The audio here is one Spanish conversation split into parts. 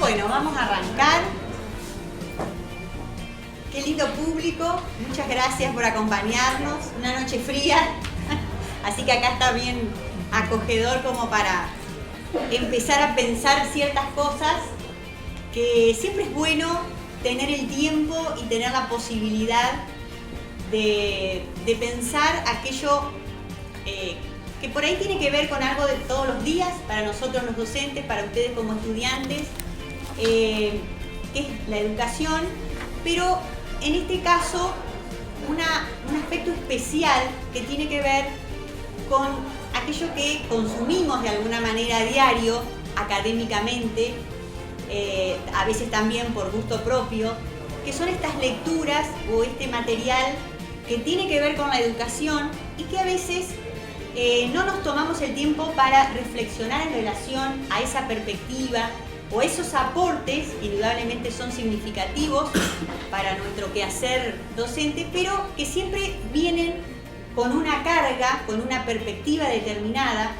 bueno, vamos a arrancar. Qué lindo público, muchas gracias por acompañarnos. Una noche fría, así que acá está bien acogedor como para empezar a pensar ciertas cosas que siempre es bueno tener el tiempo y tener la posibilidad de pensar aquello que por ahí tiene que ver con algo de todos los días, para nosotros los docentes, para ustedes como estudiantes, que es la educación, pero en este caso un aspecto especial que tiene que ver con aquello que consumimos de alguna manera a diario, académicamente, a veces también por gusto propio, que son estas lecturas o este material que tiene que ver con la educación y que a veces no nos tomamos el tiempo para reflexionar en relación a esa perspectiva o esos aportes, indudablemente son significativos para nuestro quehacer docente, pero que siempre vienen con una carga, con una perspectiva determinada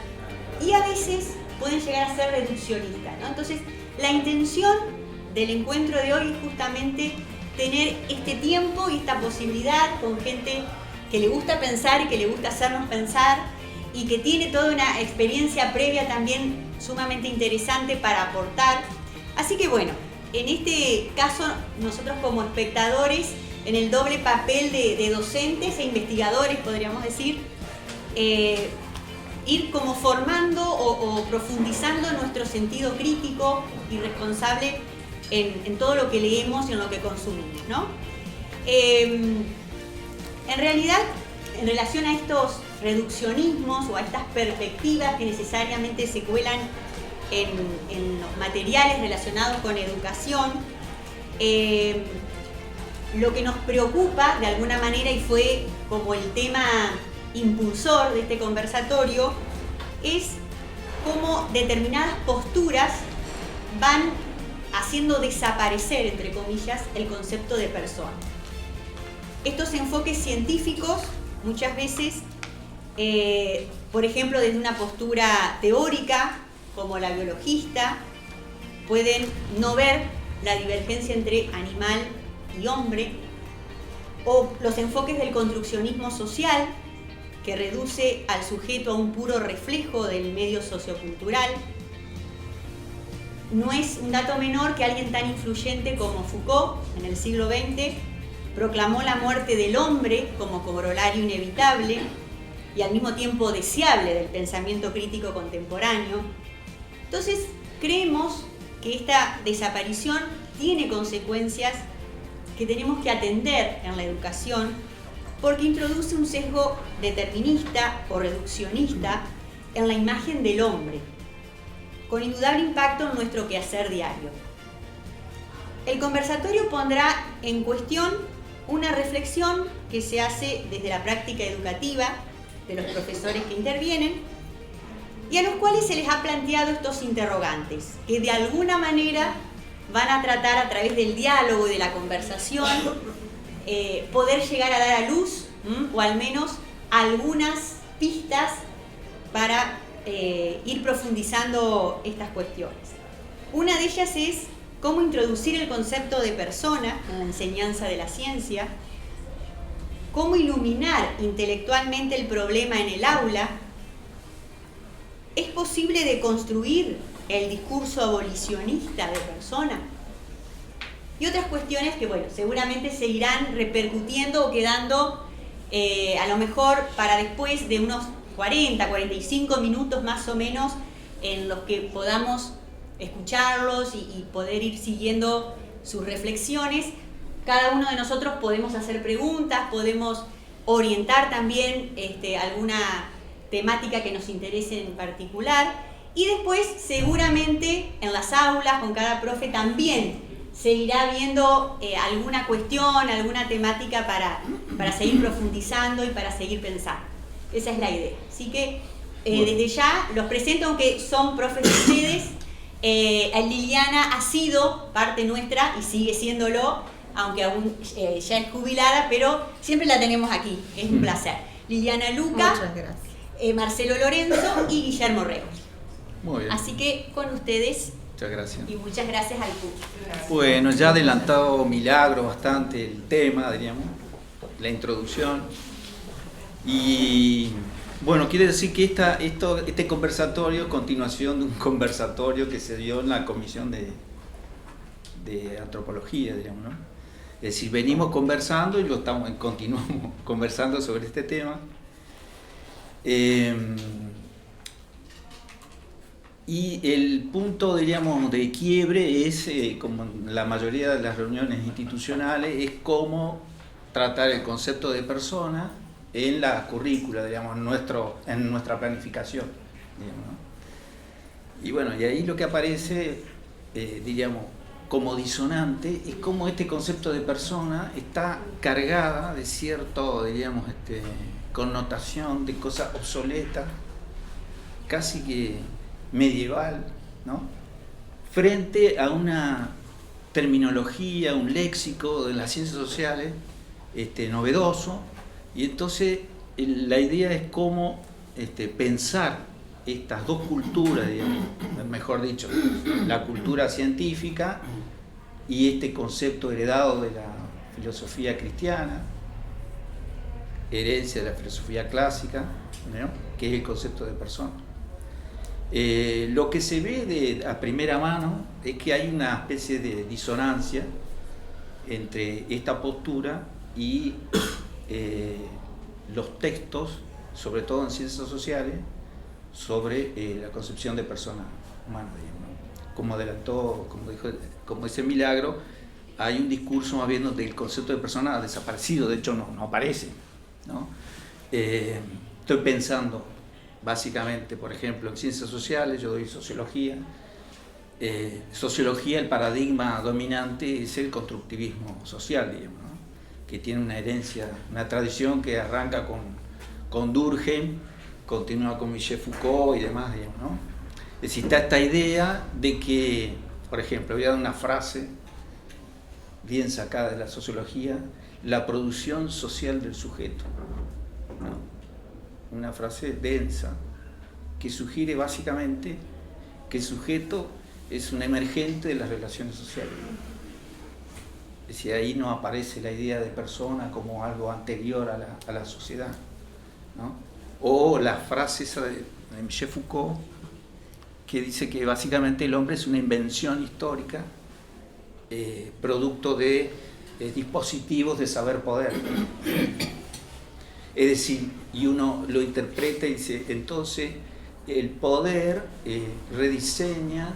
y a veces pueden llegar a ser reduccionistas, ¿no? Entonces, la intención del encuentro de hoy es justamente tener este tiempo y esta posibilidad con gente que le gusta pensar y que le gusta hacernos pensar y que tiene toda una experiencia previa también sumamente interesante para aportar. Así que bueno, en este caso nosotros como espectadores, en el doble papel de docentes e investigadores, podríamos decir, ir como formando o profundizando nuestro sentido crítico y responsable en todo lo que leemos y en lo que consumimos, ¿no? En realidad, en relación a estos reduccionismos o a estas perspectivas que necesariamente se cuelan en los materiales relacionados con educación, lo que nos preocupa de alguna manera y fue como el tema impulsor de este conversatorio es cómo determinadas posturas van haciendo desaparecer, entre comillas, el concepto de persona. Estos enfoques científicos muchas veces, por ejemplo, desde una postura teórica, como la biologista, pueden no ver la divergencia entre animal y hombre, o los enfoques del construccionismo social, que reduce al sujeto a un puro reflejo del medio sociocultural. No es un dato menor que alguien tan influyente como Foucault, en el siglo XX, proclamó la muerte del hombre como corolario inevitable y al mismo tiempo deseable del pensamiento crítico contemporáneo. Entonces, creemos que esta desaparición tiene consecuencias que tenemos que atender en la educación porque introduce un sesgo determinista o reduccionista en la imagen del hombre, con indudable impacto en nuestro quehacer diario. El conversatorio pondrá en cuestión una reflexión que se hace desde la práctica educativa de los profesores que intervienen y a los cuales se les ha planteado estos interrogantes, que de alguna manera van a tratar a través del diálogo y de la conversación poder llegar a dar a luz o al menos algunas pistas para ir profundizando estas cuestiones. Una de ellas es cómo introducir el concepto de persona en la enseñanza de la ciencia, cómo iluminar intelectualmente el problema en el aula. ¿Es posible deconstruir el discurso abolicionista de persona? Y otras cuestiones que, bueno, seguramente se irán repercutiendo o quedando a lo mejor para después de unos 40, 45 minutos más o menos en los que podamos escucharlos y poder ir siguiendo sus reflexiones. Cada uno de nosotros podemos hacer preguntas, podemos orientar también alguna temática que nos interese en particular y después seguramente en las aulas con cada profe también se irá viendo alguna cuestión, alguna temática para seguir profundizando y para seguir pensando. Esa es la idea. Así que desde ya los presento, aunque son profes de ustedes. Liliana ha sido parte nuestra y sigue siéndolo, aunque aún ya es jubilada, pero siempre la tenemos aquí. Es un placer. Liliana Luca, muchas gracias. Marcelo Lorenzo y Guillermo Rego. Muy bien. Así que con ustedes Muchas gracias. Y muchas gracias al PUC. Bueno, ya ha adelantado Milagro bastante el tema, diríamos, la introducción. Y bueno, quiere decir que este conversatorio es continuación de un conversatorio que se dio en la comisión de antropología, diríamos, ¿no? Es decir, venimos conversando y continuamos conversando sobre este tema. Y el punto, diríamos, de quiebre es, como en la mayoría de las reuniones institucionales, es cómo tratar el concepto de persona en la currícula, digamos, en nuestra planificación, digamos, ¿no? Y bueno, y ahí lo que aparece, diríamos, como disonante es cómo este concepto de persona está cargada de cierto, diríamos, connotación de cosa obsoleta, casi que medieval, ¿no? Frente a una terminología, un léxico de las ciencias sociales novedoso. Y entonces la idea es cómo pensar estas dos culturas, digamos, mejor dicho, la cultura científica y este concepto heredado de la filosofía cristiana, herencia de la filosofía clásica, ¿no? Que es el concepto de persona. Lo que se ve a primera mano es que hay una especie de disonancia entre esta postura y los textos, sobre todo en ciencias sociales, sobre la concepción de persona humana, ¿no? Como adelantó, como dice Milagro, hay un discurso más bien donde el concepto de persona ha desaparecido, de hecho no aparece, ¿no? Estoy pensando básicamente, por ejemplo, en ciencias sociales, yo doy sociología. Sociología, el paradigma dominante es el constructivismo social, digamos, ¿no? Que tiene una herencia, una tradición que arranca con Durkheim, continúa con Michel Foucault y demás, digamos, ¿no? Es decir, está esta idea de que, por ejemplo, voy a dar una frase bien sacada de la sociología: la producción social del sujeto, ¿no? Una frase densa que sugiere básicamente que el sujeto es un emergente de las relaciones sociales. Es decir, ahí no aparece la idea de persona como algo anterior a la sociedad, ¿no? O la frase esa de Michel Foucault, que dice que básicamente el hombre es una invención histórica, producto de dispositivos de saber poder. Es decir, y uno lo interpreta y dice, entonces el poder rediseña,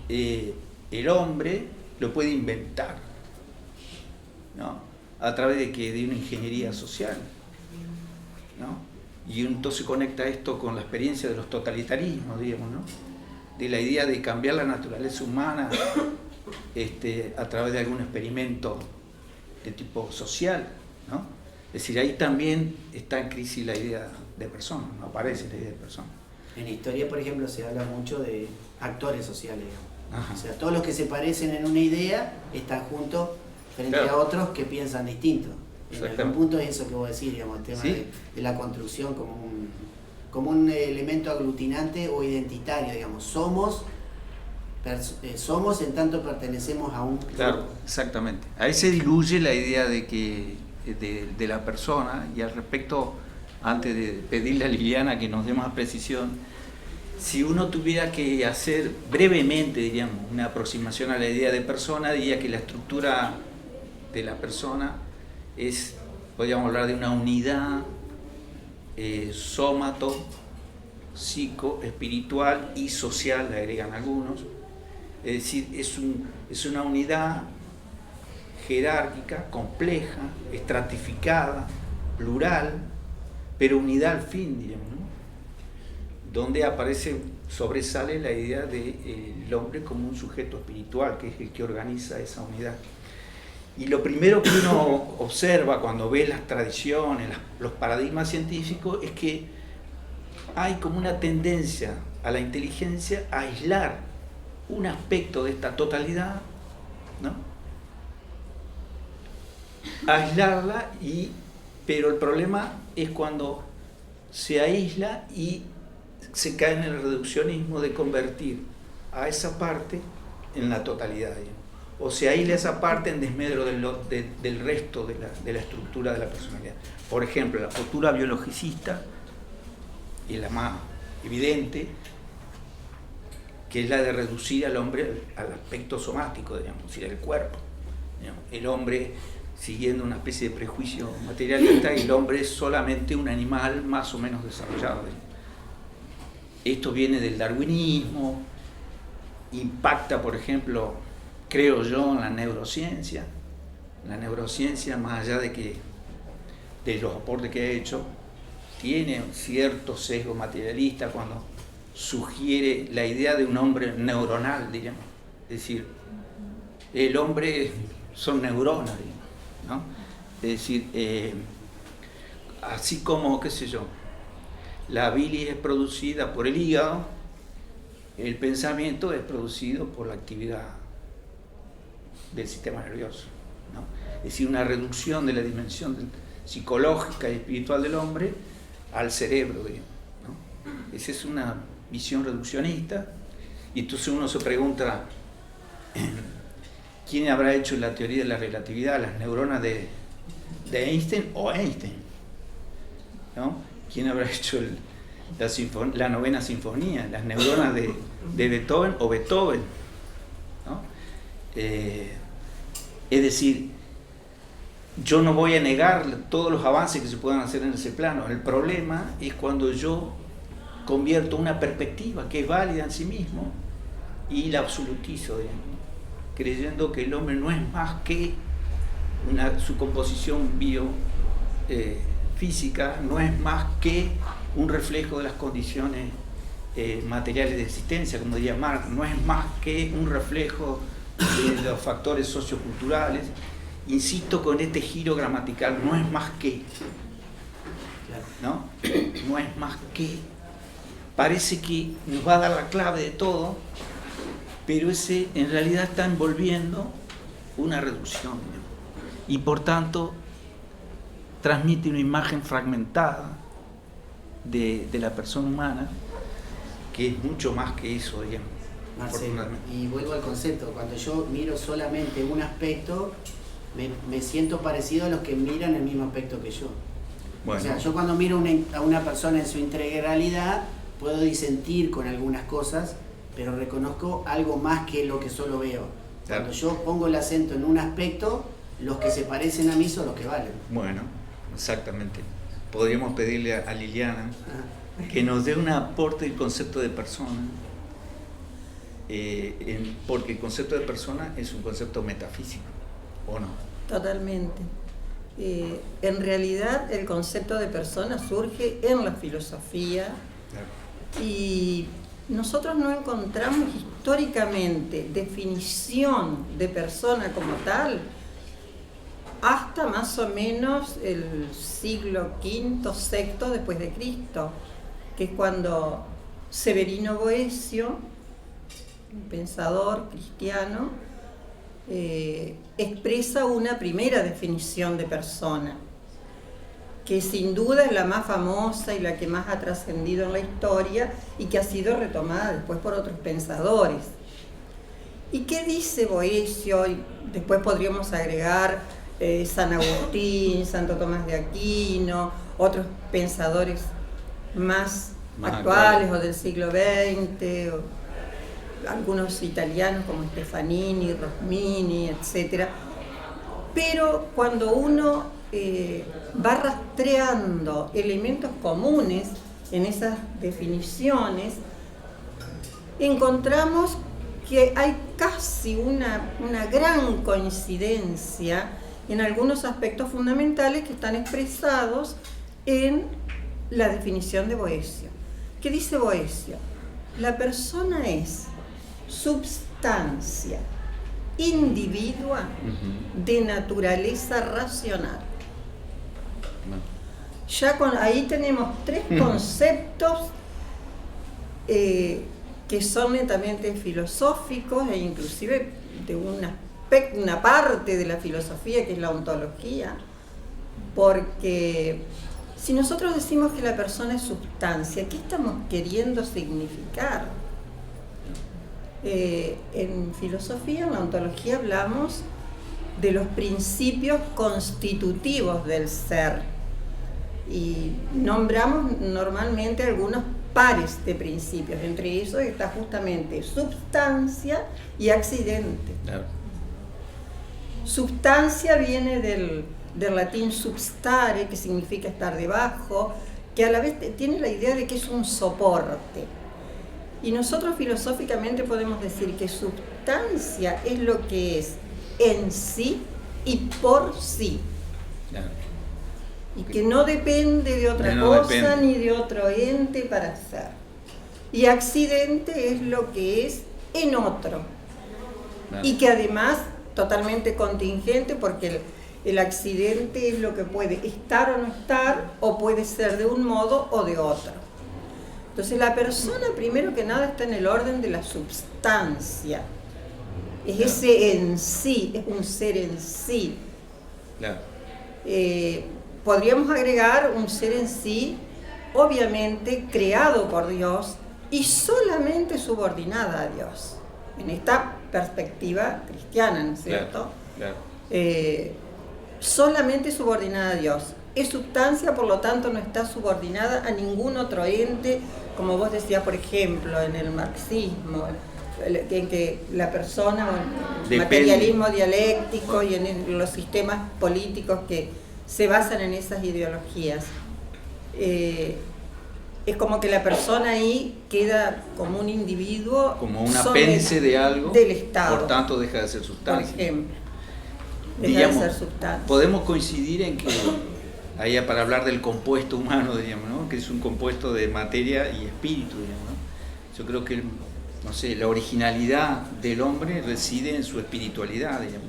el hombre lo puede inventar, ¿no? A través de una ingeniería social, ¿no? Y entonces conecta esto con la experiencia de los totalitarismos, digamos, ¿no? De la idea de cambiar la naturaleza humana a través de algún experimento de tipo social, ¿no? Es decir, ahí también está en crisis la idea de persona, no aparece la idea de persona. En historia, por ejemplo, se habla mucho de actores sociales, digamos. Ajá. O sea, todos los que se parecen en una idea están juntos frente a otros que piensan distinto. En algún punto es eso que vos decís, digamos, el tema de la construcción como un elemento aglutinante o identitario, digamos. Somos en tanto pertenecemos a un... Claro, exactamente. Ahí se diluye la idea de la persona. Y al respecto, antes de pedirle a Liliana que nos dé más precisión, si uno tuviera que hacer brevemente, diríamos, una aproximación a la idea de persona, diría que la estructura de la persona podríamos hablar de una unidad sómato, psico, espiritual y social, le agregan algunos. Es decir, es una unidad jerárquica, compleja, estratificada, plural, pero unidad al fin, diríamos, ¿no? Donde sobresale la idea del hombre como un sujeto espiritual, que es el que organiza esa unidad. Y lo primero que uno observa cuando ve las tradiciones, los paradigmas científicos, es que hay como una tendencia a la inteligencia a aislar un aspecto de esta totalidad, ¿no? Aislarla, pero el problema es cuando se aísla y se cae en el reduccionismo de convertir a esa parte en la totalidad, digamos. O se aísla esa parte en desmedro del resto de la estructura de la personalidad. Por ejemplo, la postura biologicista, y la más evidente, que es la de reducir al hombre al aspecto somático, digamos, es decir, el cuerpo. Digamos, el hombre siguiendo una especie de prejuicio materialista, y el hombre es solamente un animal más o menos desarrollado. Esto viene del darwinismo, impacta, por ejemplo, creo yo, en la neurociencia. La neurociencia, más allá de los aportes que ha hecho, tiene un cierto sesgo materialista cuando sugiere la idea de un hombre neuronal, digamos. Es decir, el hombre son neuronas, digamos, ¿no? Es decir, así como, qué sé yo, la bilis es producida por el hígado, el pensamiento es producido por la actividad del sistema nervioso, ¿no? Es decir, una reducción de la dimensión psicológica y espiritual del hombre al cerebro, digamos, ¿no? Esa es una visión reduccionista, y entonces uno se pregunta, ¿quién habrá hecho la teoría de la relatividad? ¿Las neuronas de Einstein o Einstein? ¿No? ¿Quién habrá hecho la novena sinfonía? ¿Las neuronas de Beethoven o Beethoven? ¿No? Es decir, yo no voy a negar todos los avances que se puedan hacer en ese plano. El problema es cuando yo convierto una perspectiva que es válida en sí mismo y la absolutizo, digamos, creyendo que el hombre no es más que su composición biofísica, no es más que un reflejo de las condiciones materiales de existencia, como diría Marx, no es más que un reflejo de los factores socioculturales. Insisto con este giro gramatical, no es más que, ¿no? No es más que. Parece que nos va a dar la clave de todo, pero ese en realidad está envolviendo una reducción, ¿no? Y por tanto transmite una imagen fragmentada de la persona humana, que es mucho más que eso, digamos. Marcelo, y vuelvo al concepto, cuando yo miro solamente un aspecto, me siento parecido a los que miran el mismo aspecto que yo. Bueno. O sea, yo cuando miro a una persona en su integralidad, puedo disentir con algunas cosas, pero reconozco algo más que lo que solo veo. Claro. Cuando yo pongo el acento en un aspecto, los que se parecen a mí son los que valen. Bueno, exactamente. Podríamos pedirle a Liliana que nos dé un aporte del concepto de persona, porque el concepto de persona es un concepto metafísico, ¿o no? Totalmente. En realidad el concepto de persona surge en la filosofía. Claro. Y nosotros no encontramos históricamente definición de persona como tal hasta más o menos el siglo V, VI después de Cristo, que es cuando Severino Boecio, un pensador cristiano, expresa una primera definición de persona, que sin duda es la más famosa y la que más ha trascendido en la historia y que ha sido retomada después por otros pensadores. ¿Y qué dice Boecio? Y después podríamos agregar San Agustín, Santo Tomás de Aquino, otros pensadores más actuales o del siglo XX, o algunos italianos como Stefanini, Rosmini, etc. Pero cuando uno va rastreando elementos comunes en esas definiciones, encontramos que hay casi una gran coincidencia en algunos aspectos fundamentales que están expresados en la definición de Boecio. ¿Qué dice Boecio? La persona es substancia individua de naturaleza racional. Ya ahí tenemos tres conceptos que son netamente filosóficos e inclusive de una parte de la filosofía que es la ontología, porque si nosotros decimos que la persona es substancia, ¿qué estamos queriendo significar? En filosofía, en la ontología, hablamos de los principios constitutivos del ser y nombramos normalmente algunos pares de principios. Entre esos está justamente substancia y accidente. Claro. Substancia viene del latín substare, que significa estar debajo, que a la vez tiene la idea de que es un soporte. Y nosotros filosóficamente podemos decir que substancia es lo que es en sí y por sí. Claro. Y que no depende de otra cosa ni de otro ente para ser. Y accidente es lo que es en otro. Claro. Y que además totalmente contingente, porque el accidente es lo que puede estar o no estar, o puede ser de un modo o de otro. Entonces la persona, primero que nada, está en el orden de la substancia. Es Claro. ese en sí, es un ser en sí. Claro. Podríamos agregar un ser en sí, obviamente creado por Dios y solamente subordinada a Dios. En esta perspectiva cristiana, ¿no es cierto? Claro, claro. Solamente subordinada a Dios. Es substancia, por lo tanto no está subordinada a ningún otro ente, como vos decías, por ejemplo, en el marxismo, en que la persona, el materialismo dialéctico y en los sistemas políticos que se basan en esas ideologías. Es como que la persona ahí queda como un individuo, como un apéndice de algo, del Estado, por tanto deja de ser sustancia. por ejemplo. Digamos, de ser sustancia. Podemos coincidir en que, ahí para hablar del compuesto humano, diríamos, ¿no? Que es un compuesto de materia y espíritu, digamos, ¿no? Yo creo que, no sé, la originalidad del hombre reside en su espiritualidad, digamos.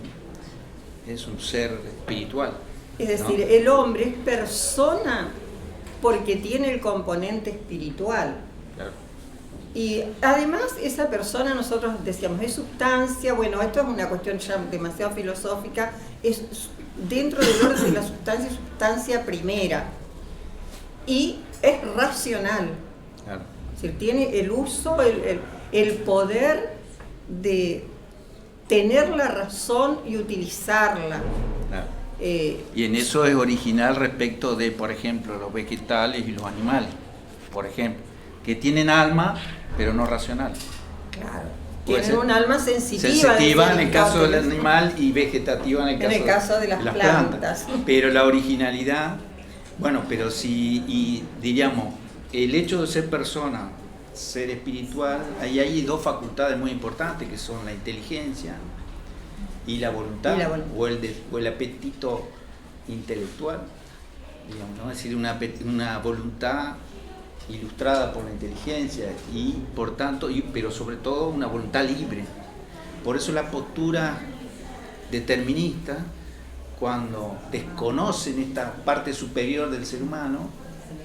Es un ser espiritual. Es decir, ¿no? El hombre es persona porque tiene el componente espiritual. Claro. Y además esa persona, nosotros decíamos, es sustancia. Bueno, esto es una cuestión ya demasiado filosófica. Es dentro del orden de la sustancia, sustancia primera. Y es racional. Claro. Es decir, tiene el uso, el poder de tener la razón y utilizarla. Claro. Y en eso es original respecto de, por ejemplo, los vegetales y los animales, por ejemplo, que tienen alma, pero no racional. Claro. Puede Tienen ser un alma sensitiva. sensitiva en el caso del animal y vegetativa en el caso de las plantas. Pero la originalidad, bueno, pero si, y diríamos, el hecho de ser persona, ser espiritual, ahí hay dos facultades muy importantes que son la inteligencia y la voluntad, o el apetito intelectual, digamos, ¿no? Es decir, una voluntad ilustrada por la inteligencia y por tanto, pero sobre todo una voluntad libre. Por eso la postura determinista, cuando desconocen esta parte superior del ser humano,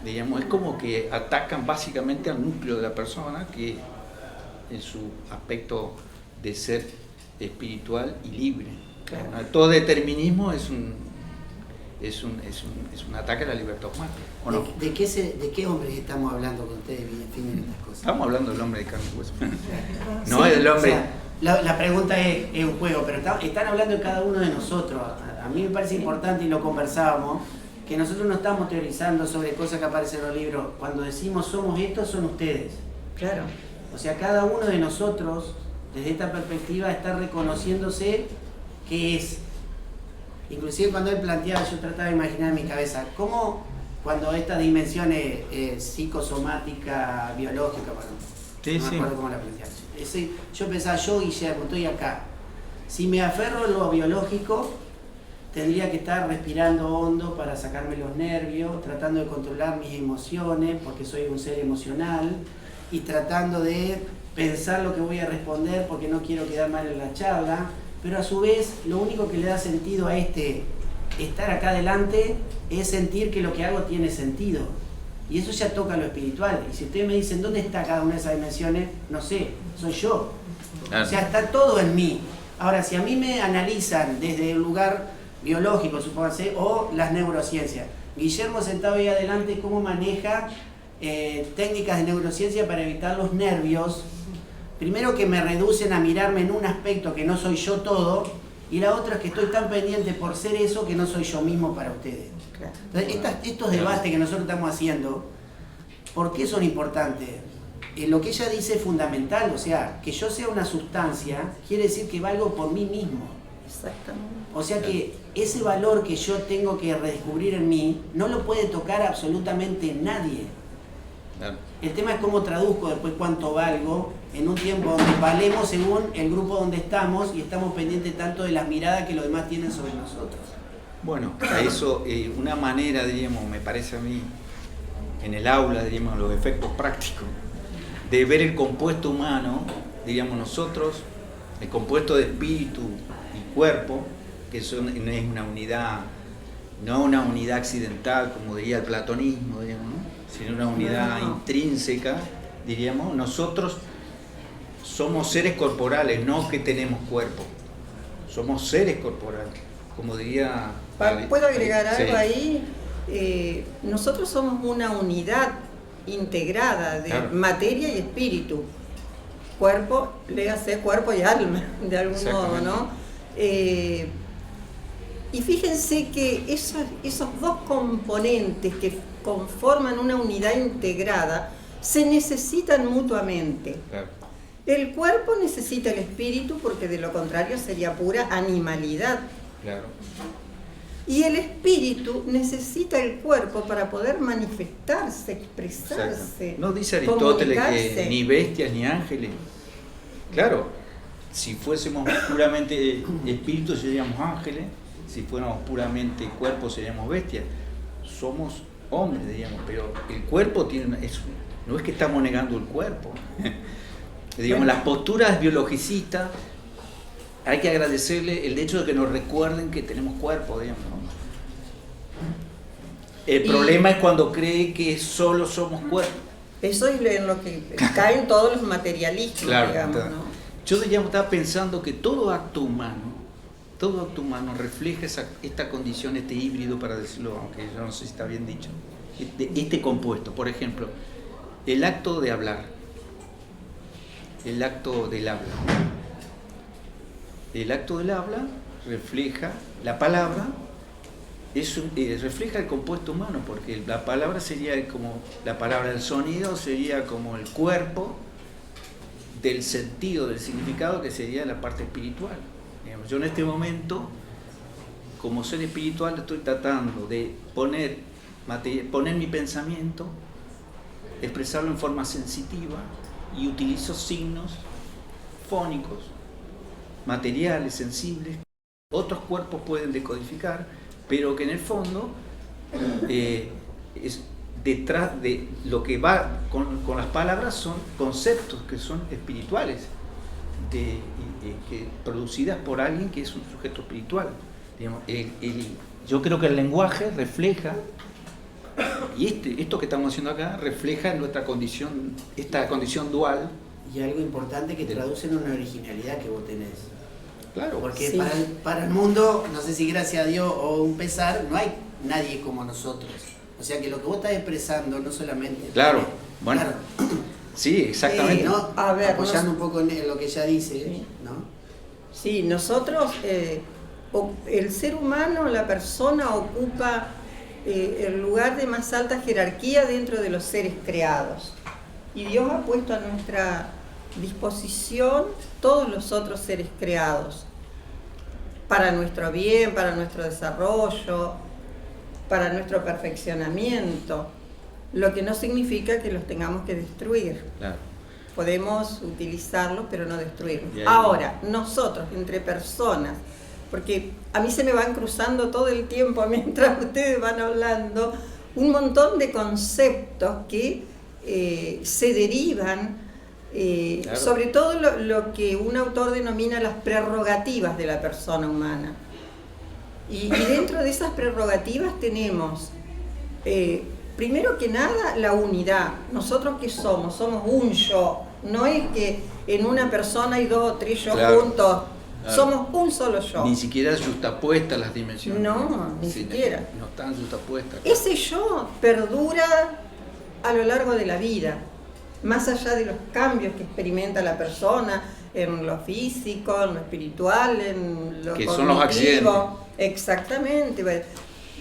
digamos, es como que atacan básicamente al núcleo de la persona, que en su aspecto de ser espiritual y libre. Claro. Todo determinismo es un ataque a la libertad humana, ¿o no? ¿De qué hombres estamos hablando con ustedes bien definen estas cosas? Estamos hablando del hombre de carne y hueso. No Sí, es del hombre. O sea, la pregunta es un juego, pero están hablando de cada uno de nosotros. A mí me parece importante, y lo conversábamos, que nosotros no estamos teorizando sobre cosas que aparecen en los libros. Cuando decimos somos estos, son ustedes. Claro. O sea, cada uno de nosotros, desde esta perspectiva, está reconociéndose qué es. Inclusive cuando él planteaba, yo trataba de imaginar en mi cabeza, cómo cuando estas dimensiones psicosomática, biológica, bueno, no me acuerdo cómo la planteaba. Yo pensaba, yo Guillermo, estoy acá. Si me aferro a lo biológico, tendría que estar respirando hondo para sacarme los nervios, tratando de controlar mis emociones, porque soy un ser emocional, y tratando de pensar lo que voy a responder porque no quiero quedar mal en la charla, pero a su vez lo único que le da sentido a estar acá adelante es sentir que lo que hago tiene sentido. Y eso ya toca lo espiritual. Y si ustedes me dicen dónde está cada una de esas dimensiones, no sé, soy yo. Claro. O sea, está todo en mí. Ahora, si a mí me analizan desde el lugar biológico, supóngase, o las neurociencias, Guillermo sentado ahí adelante, ¿cómo maneja técnicas de neurociencia para evitar los nervios primero que me reducen a mirarme en un aspecto que no soy yo todo, y la otra es que estoy tan pendiente por ser eso que no soy yo mismo para ustedes. Entonces, estos debates que nosotros estamos haciendo, ¿por qué son importantes? Lo que ella dice es fundamental, o sea, que yo sea una sustancia quiere decir que valgo por mí mismo. Exactamente. O sea que ese valor que yo tengo que redescubrir en mí no lo puede tocar absolutamente nadie. Claro. El tema es cómo traduzco después cuánto valgo en un tiempo donde valemos según el grupo donde estamos y estamos pendientes tanto de las miradas que los demás tienen sobre nosotros. Bueno, a eso, una manera, diríamos, me parece a mí, en el aula, diríamos, los efectos prácticos, de ver el compuesto humano, diríamos nosotros, el compuesto de espíritu y cuerpo, que no es una unidad, no una unidad accidental, como diría el platonismo, diríamos, ¿no? Sino una unidad intrínseca, diríamos, nosotros somos seres corporales, no que tenemos cuerpo, somos seres corporales, como diría... ¿Puedo agregar algo sí. ahí? Nosotros somos una unidad integrada de materia y espíritu, cuerpo, léase cuerpo y alma, de algún modo, ¿no? Y fíjense que esos dos componentes que conforman una unidad integrada se necesitan mutuamente. Claro. El cuerpo necesita el espíritu porque de lo contrario sería pura animalidad. Claro. Y el espíritu necesita el cuerpo para poder manifestarse, expresarse. Exacto. No dice Aristóteles que comunicarse. ni bestias ni ángeles. Claro, si fuésemos puramente espíritus seríamos ángeles, si fuéramos puramente cuerpo seríamos bestias. Somos hombres, diríamos, pero el cuerpo tiene no es que estamos negando el cuerpo. Digamos, las posturas biologicistas, hay que agradecerle el hecho de que nos recuerden que tenemos cuerpo, digamos, ¿no? El problema es cuando cree que solo somos cuerpo. Eso es en lo que caen todos los materialismos, Claro, digamos, está. ¿no? Yo digamos, estaba pensando que todo acto humano refleja esta condición, este híbrido, para decirlo, aunque yo no sé si está bien dicho, este compuesto. Por ejemplo, el acto de hablar, el acto del habla. El acto del habla refleja la palabra, refleja el compuesto humano, porque la palabra sería como, la palabra del sonido sería como el cuerpo del sentido, del significado, que sería la parte espiritual. Digamos, yo en este momento, como ser espiritual, estoy tratando de poner mi pensamiento, expresarlo en forma sensitiva, y utilizo signos fónicos, materiales, sensibles, otros cuerpos pueden decodificar, pero que en el fondo es detrás de lo que va con las palabras son conceptos que son espirituales, que producidas por alguien que es un sujeto espiritual. Digamos, yo creo que el lenguaje refleja, y esto que estamos haciendo acá refleja nuestra condición, esta condición dual. Y algo importante que traduce en una originalidad que vos tenés. Claro. Porque sí. para el mundo, no sé si gracias a Dios o un pesar, no hay nadie como nosotros. O sea que lo que vos estás expresando no solamente... Claro, bueno. Claro. Sí, exactamente. ¿no? A ver, apoyando un poco en lo que ella dice, sí. ¿no? Sí, nosotros, el ser humano, la persona ocupa el lugar de más alta jerarquía dentro de los seres creados. Y Dios ha puesto a nuestra disposición todos los otros seres creados, para nuestro bien, para nuestro desarrollo, para nuestro perfeccionamiento, lo que no significa que los tengamos que destruir. Claro. Podemos utilizarlos, pero no destruirlos. Ahí... Ahora, nosotros, entre personas, porque a mí se me van cruzando todo el tiempo, mientras ustedes van hablando, un montón de conceptos que se derivan, claro. Sobre todo lo que un autor denomina las prerrogativas de la persona humana. Y dentro de esas prerrogativas tenemos, primero que nada, la unidad. Nosotros, ¿qué somos? Somos un yo. No es que en una persona hay dos o tres yo juntos. Claro. Somos un solo yo. Ni siquiera justapuestas las dimensiones. No, ni siquiera. No están justapuestas. Ese yo perdura a lo largo de la vida. más allá de los cambios que experimenta la persona en lo físico, en lo espiritual, en lo que cognitivo. son los accidentes. Exactamente.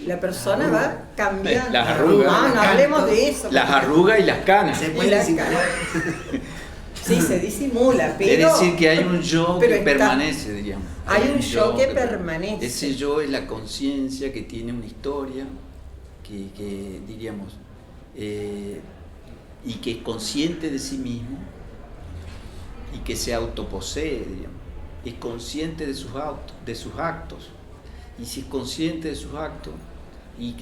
La persona va cambiando. Las arrugas. No hablemos de eso. Las arrugas y las canas. Se Y puede las disimular. Sí, se disimula, pero... Es decir, que hay un yo que pero permanece, digamos. Hay un yo que permanece. Ese yo es la conciencia que tiene una historia, que diríamos, y que es consciente de sí mismo, y que se autoposee, digamos. Es consciente de sus actos. Y si es consciente de sus actos, y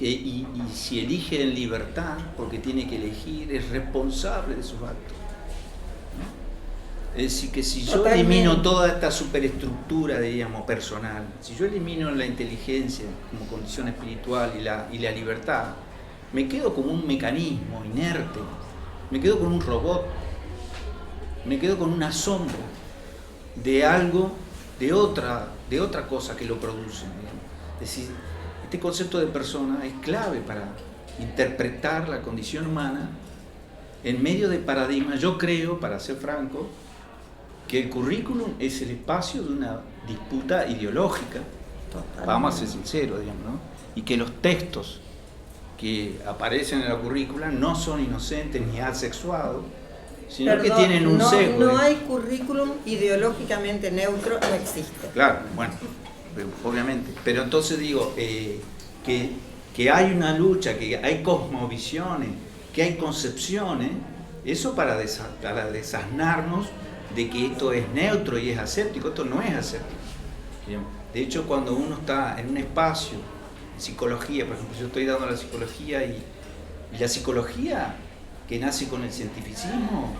si elige en libertad, porque tiene que elegir, es responsable de sus actos. Es decir, que si yo Totalmente. elimino toda esta superestructura, diríamos, personal, si yo elimino la inteligencia como condición espiritual y la libertad, me quedo como un mecanismo inerte, me quedo con un robot, me quedo con una sombra de algo, de otra cosa que lo produce, digamos. Es decir, este concepto de persona es clave para interpretar la condición humana en medio de paradigmas. Yo creo, para ser franco, que el currículum es el espacio de una disputa ideológica. Totalmente. Vamos a ser sinceros, digamos, ¿no? Y que los textos que aparecen en la currícula no son inocentes ni asexuados, sino que tienen un sesgo. No hay currículum ideológicamente neutro, no existe. Claro, bueno, obviamente. Pero entonces digo, que hay una lucha, que hay cosmovisiones, que hay concepciones, eso para desasnarnos de que esto es neutro y es aséptico. Esto no es aséptico. De hecho, cuando uno está en un espacio, psicología, por ejemplo, yo estoy dando la psicología y la psicología que nace con el cientificismo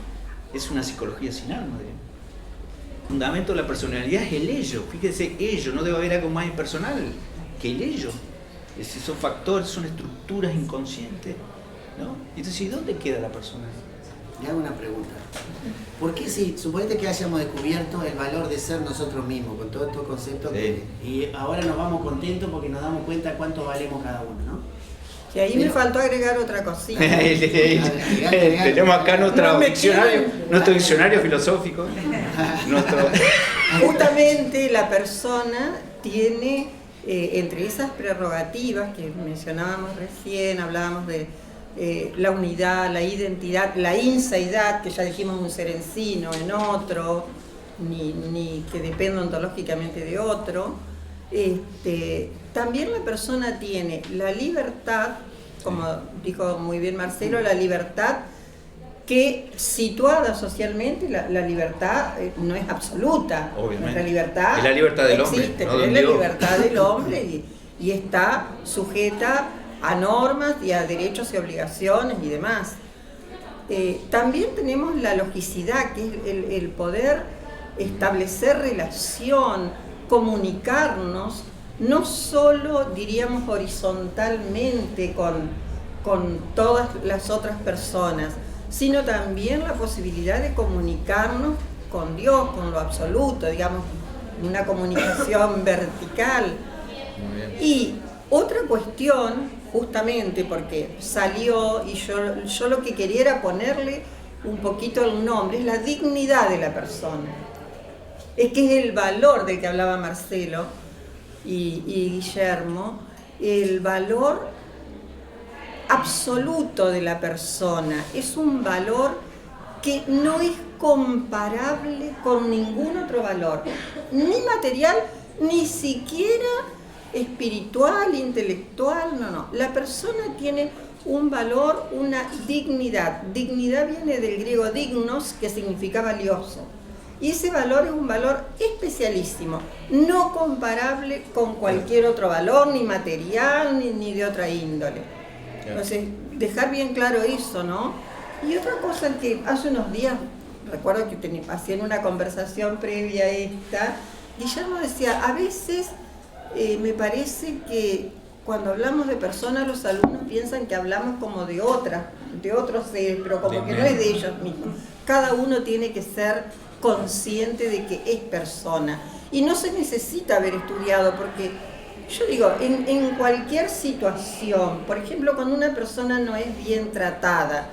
es una psicología sin alma. El fundamento de la personalidad es el ello. Fíjese, ello, no debe haber algo más impersonal que el ello. Es decir, son factores, son estructuras inconscientes, ¿no? Entonces, ¿dónde queda la personalidad? Le hago una pregunta. ¿Por qué si, suponete que hayamos descubierto el valor de ser nosotros mismos, con todos estos conceptos, Sí. y ahora nos vamos contentos porque nos damos cuenta cuánto valemos cada uno, ¿no? Y ahí me faltó agregar otra cosita. Tenemos acá No me nuestro diccionario filosófico. Justamente la persona tiene, entre esas prerrogativas que mencionábamos recién, hablábamos de la unidad, la identidad, la inseidad, que ya dijimos un ser en sí, no en otro, ni que dependa ontológicamente de otro. También la persona tiene la libertad, como dijo muy bien Marcelo, la libertad que situada socialmente, la libertad no es absoluta. Obviamente. Nuestra libertad Es la libertad del hombre, existe, no pero de es la Dios. libertad del hombre y está sujeta a normas y a derechos y obligaciones y demás. También tenemos la logicidad, que es el poder establecer relación, comunicarnos, no solo, diríamos, horizontalmente con todas las otras personas, sino también la posibilidad de comunicarnos con Dios, con lo absoluto, digamos, una comunicación vertical. Muy bien. Y otra cuestión, justamente porque salió, y yo lo que quería era ponerle un poquito el nombre, es la dignidad de la persona. Es que es el valor del que hablaba Marcelo y Guillermo, el valor absoluto de la persona. Es un valor que no es comparable con ningún otro valor, ni material, ni siquiera espiritual, intelectual, no. La persona tiene un valor, una dignidad. Dignidad viene del griego dignos, que significa valioso. Y ese valor es un valor especialísimo, no comparable con cualquier otro valor, ni material, ni de otra índole. Entonces, dejar bien claro eso, ¿no? Y otra cosa que hace unos días, recuerdo que hacían una conversación previa a esta, Guillermo decía, a veces me parece que cuando hablamos de personas, los alumnos piensan que hablamos como de otros seres, pero como que no es de ellos mismos. Cada uno tiene que ser consciente de que es persona. Y no se necesita haber estudiado, porque yo digo, en cualquier situación, por ejemplo, cuando una persona no es bien tratada,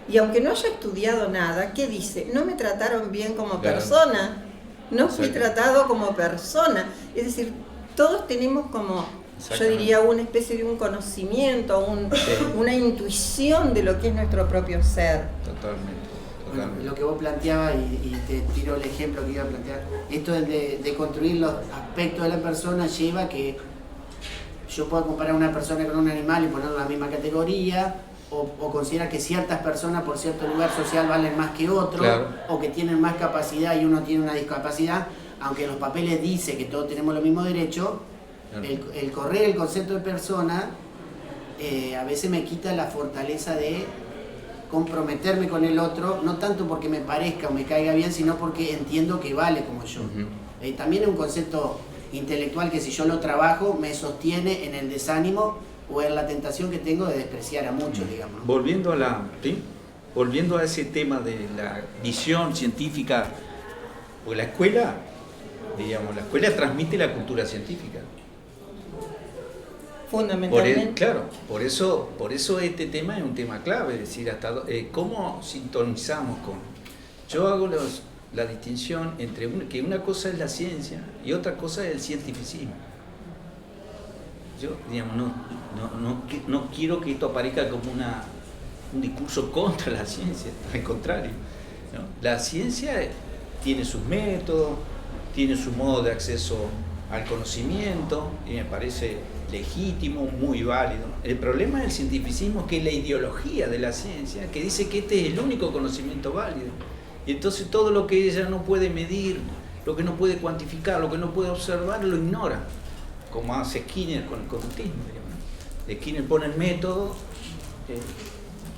Y aunque no haya estudiado nada, ¿qué dice? No me trataron bien como Claro. persona, no fui Exacto. tratado como persona. Es decir, todos tenemos como, yo Exactamente. diría, una especie de un conocimiento, Sí. una intuición de lo que es nuestro propio ser. Totalmente. Bueno, lo que vos planteabas, y te tiro el ejemplo que iba a plantear, esto de construir los aspectos de la persona lleva a que yo pueda comparar a una persona con un animal y ponerlo en la misma categoría, o considerar que ciertas personas por cierto lugar social valen más que otros, Claro. o que tienen más capacidad y uno tiene una discapacidad, aunque en los papeles dice que todos tenemos los mismos derechos. Claro. El correr el concepto de persona a veces me quita la fortaleza de comprometerme con el otro, no tanto porque me parezca o me caiga bien, sino porque entiendo que vale como yo. Ujú. También es un concepto intelectual que si yo lo trabajo me sostiene en el desánimo o en la tentación que tengo de despreciar a muchos, digamos, ¿no? Volviendo a ese tema de la visión científica, pues la escuela transmite la cultura científica. Fundamentalmente. Claro, por eso este tema es un tema clave, es decir, cómo sintonizamos con. Yo hago la distinción entre que una cosa es la ciencia y otra cosa es el cientificismo. Yo, digamos, no quiero que esto aparezca como un discurso contra la ciencia, al contrario, ¿no? La ciencia tiene sus métodos, tiene su modo de acceso al conocimiento, y me parece legítimo, muy válido. El problema del cientificismo es que es la ideología de la ciencia que dice que este es el único conocimiento válido. Y entonces todo lo que ella no puede medir, lo que no puede cuantificar, lo que no puede observar, lo ignora, como hace Skinner con el conductismo. Skinner pone el método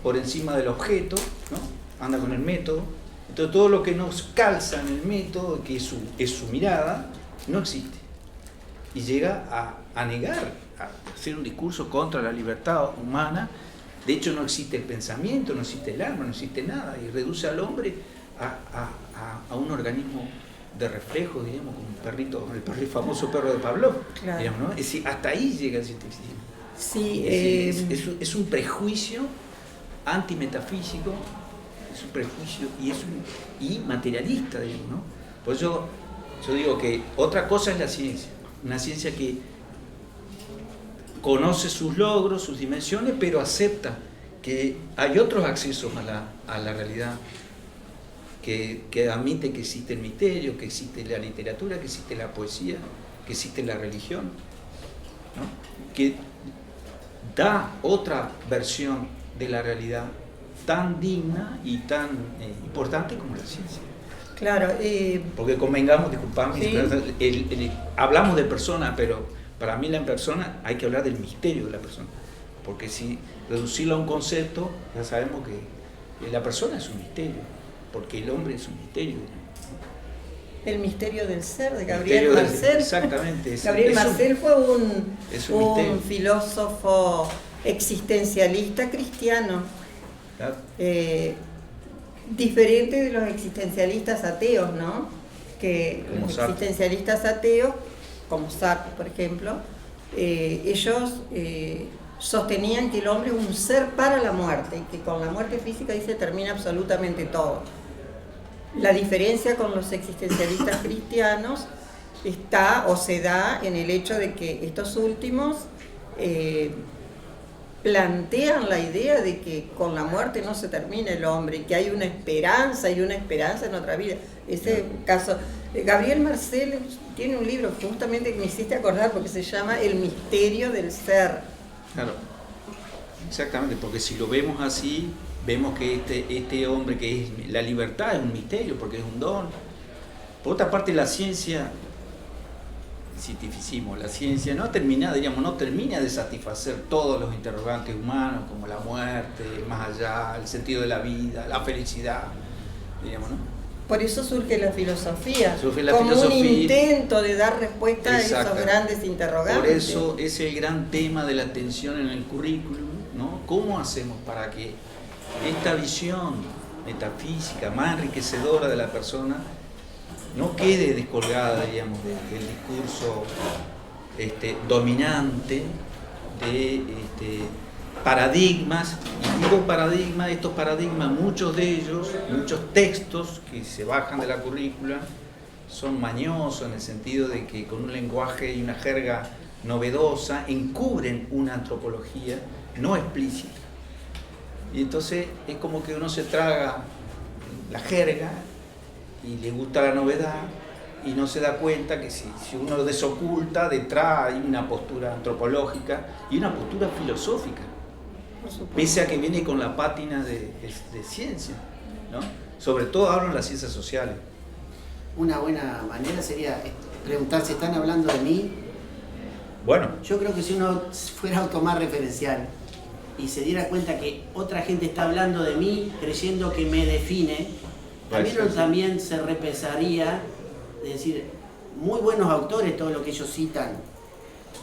por encima del objeto, ¿no? Anda con el método. Entonces todo lo que nos calza en el método, que es su mirada, no existe. Y llega a negar, a hacer un discurso contra la libertad humana. De hecho no existe el pensamiento, no existe el alma, no existe nada, y reduce al hombre a un organismo de reflejo, digamos, como un perrito, el famoso perro de Pavlov, Claro. digamos, ¿no? Es decir, hasta ahí llega el cientificismo. Sí, Es un prejuicio antimetafísico, es un prejuicio y materialista, digamos, ¿no? Por eso yo digo que otra cosa es la ciencia, una ciencia que conoce sus logros, sus dimensiones, pero acepta que hay otros accesos a la realidad, que admite que existe el misterio, que existe la literatura, que existe la poesía, que existe la religión, ¿no? Que da otra versión de la realidad tan digna y tan importante como la ciencia. claro. Porque convengamos, disculpame, Sí. hablamos de persona, pero para mí la persona hay que hablar del misterio de la persona. Porque si reducirlo a un concepto, ya sabemos que la persona es un misterio, porque el hombre es un misterio. El misterio del ser de Gabriel Marcel. Exactamente. Gabriel Marcel fue es un misterio. filósofo existencialista cristiano, Claro. diferente de los existencialistas ateos, ¿no? Que Como los Sartre. existencialistas ateos, como Sartre, por ejemplo, ellos sostenían que el hombre es un ser para la muerte y que con la muerte física ahí se termina absolutamente todo. La diferencia con los existencialistas cristianos está o se da en el hecho de que estos últimos plantean la idea de que con la muerte no se termina el hombre, que hay una esperanza y una esperanza en otra vida. Ese caso, Gabriel Marcel tiene un libro justamente que me hiciste acordar porque se llama El misterio del ser. Claro, exactamente, porque si lo vemos así, vemos que este hombre, que es la libertad, es un misterio, porque es un don. Por otra parte, la ciencia, el cientificismo, la ciencia no termina de satisfacer todos los interrogantes humanos, como la muerte, más allá, el sentido de la vida, la felicidad, digamos, ¿no? Por eso surge la filosofía, Surge la como filosofía. un intento de dar respuesta a esos Exacto. grandes interrogantes. Por eso es el gran tema de la atención en el currículum, ¿no? ¿Cómo hacemos para que esta visión metafísica más enriquecedora de la persona no quede descolgada, digamos, del discurso dominante paradigmas, y digo paradigmas, estos paradigmas, muchos de ellos, muchos textos que se bajan de la currícula, son mañosos en el sentido de que con un lenguaje y una jerga novedosa encubren una antropología no explícita. Y entonces es como que uno se traga la jerga y le gusta la novedad y no se da cuenta que si uno desoculta, detrás hay una postura antropológica y una postura filosófica, pese a que viene con la pátina de ciencia, ¿no? Sobre todo hablo en las ciencias sociales. Una buena manera sería preguntar si están hablando de mí. Bueno, yo creo que si uno fuera a tomar referencial y se diera cuenta que otra gente está hablando de mí creyendo que me define, también se repensaría de decir, muy buenos autores todo lo que ellos citan,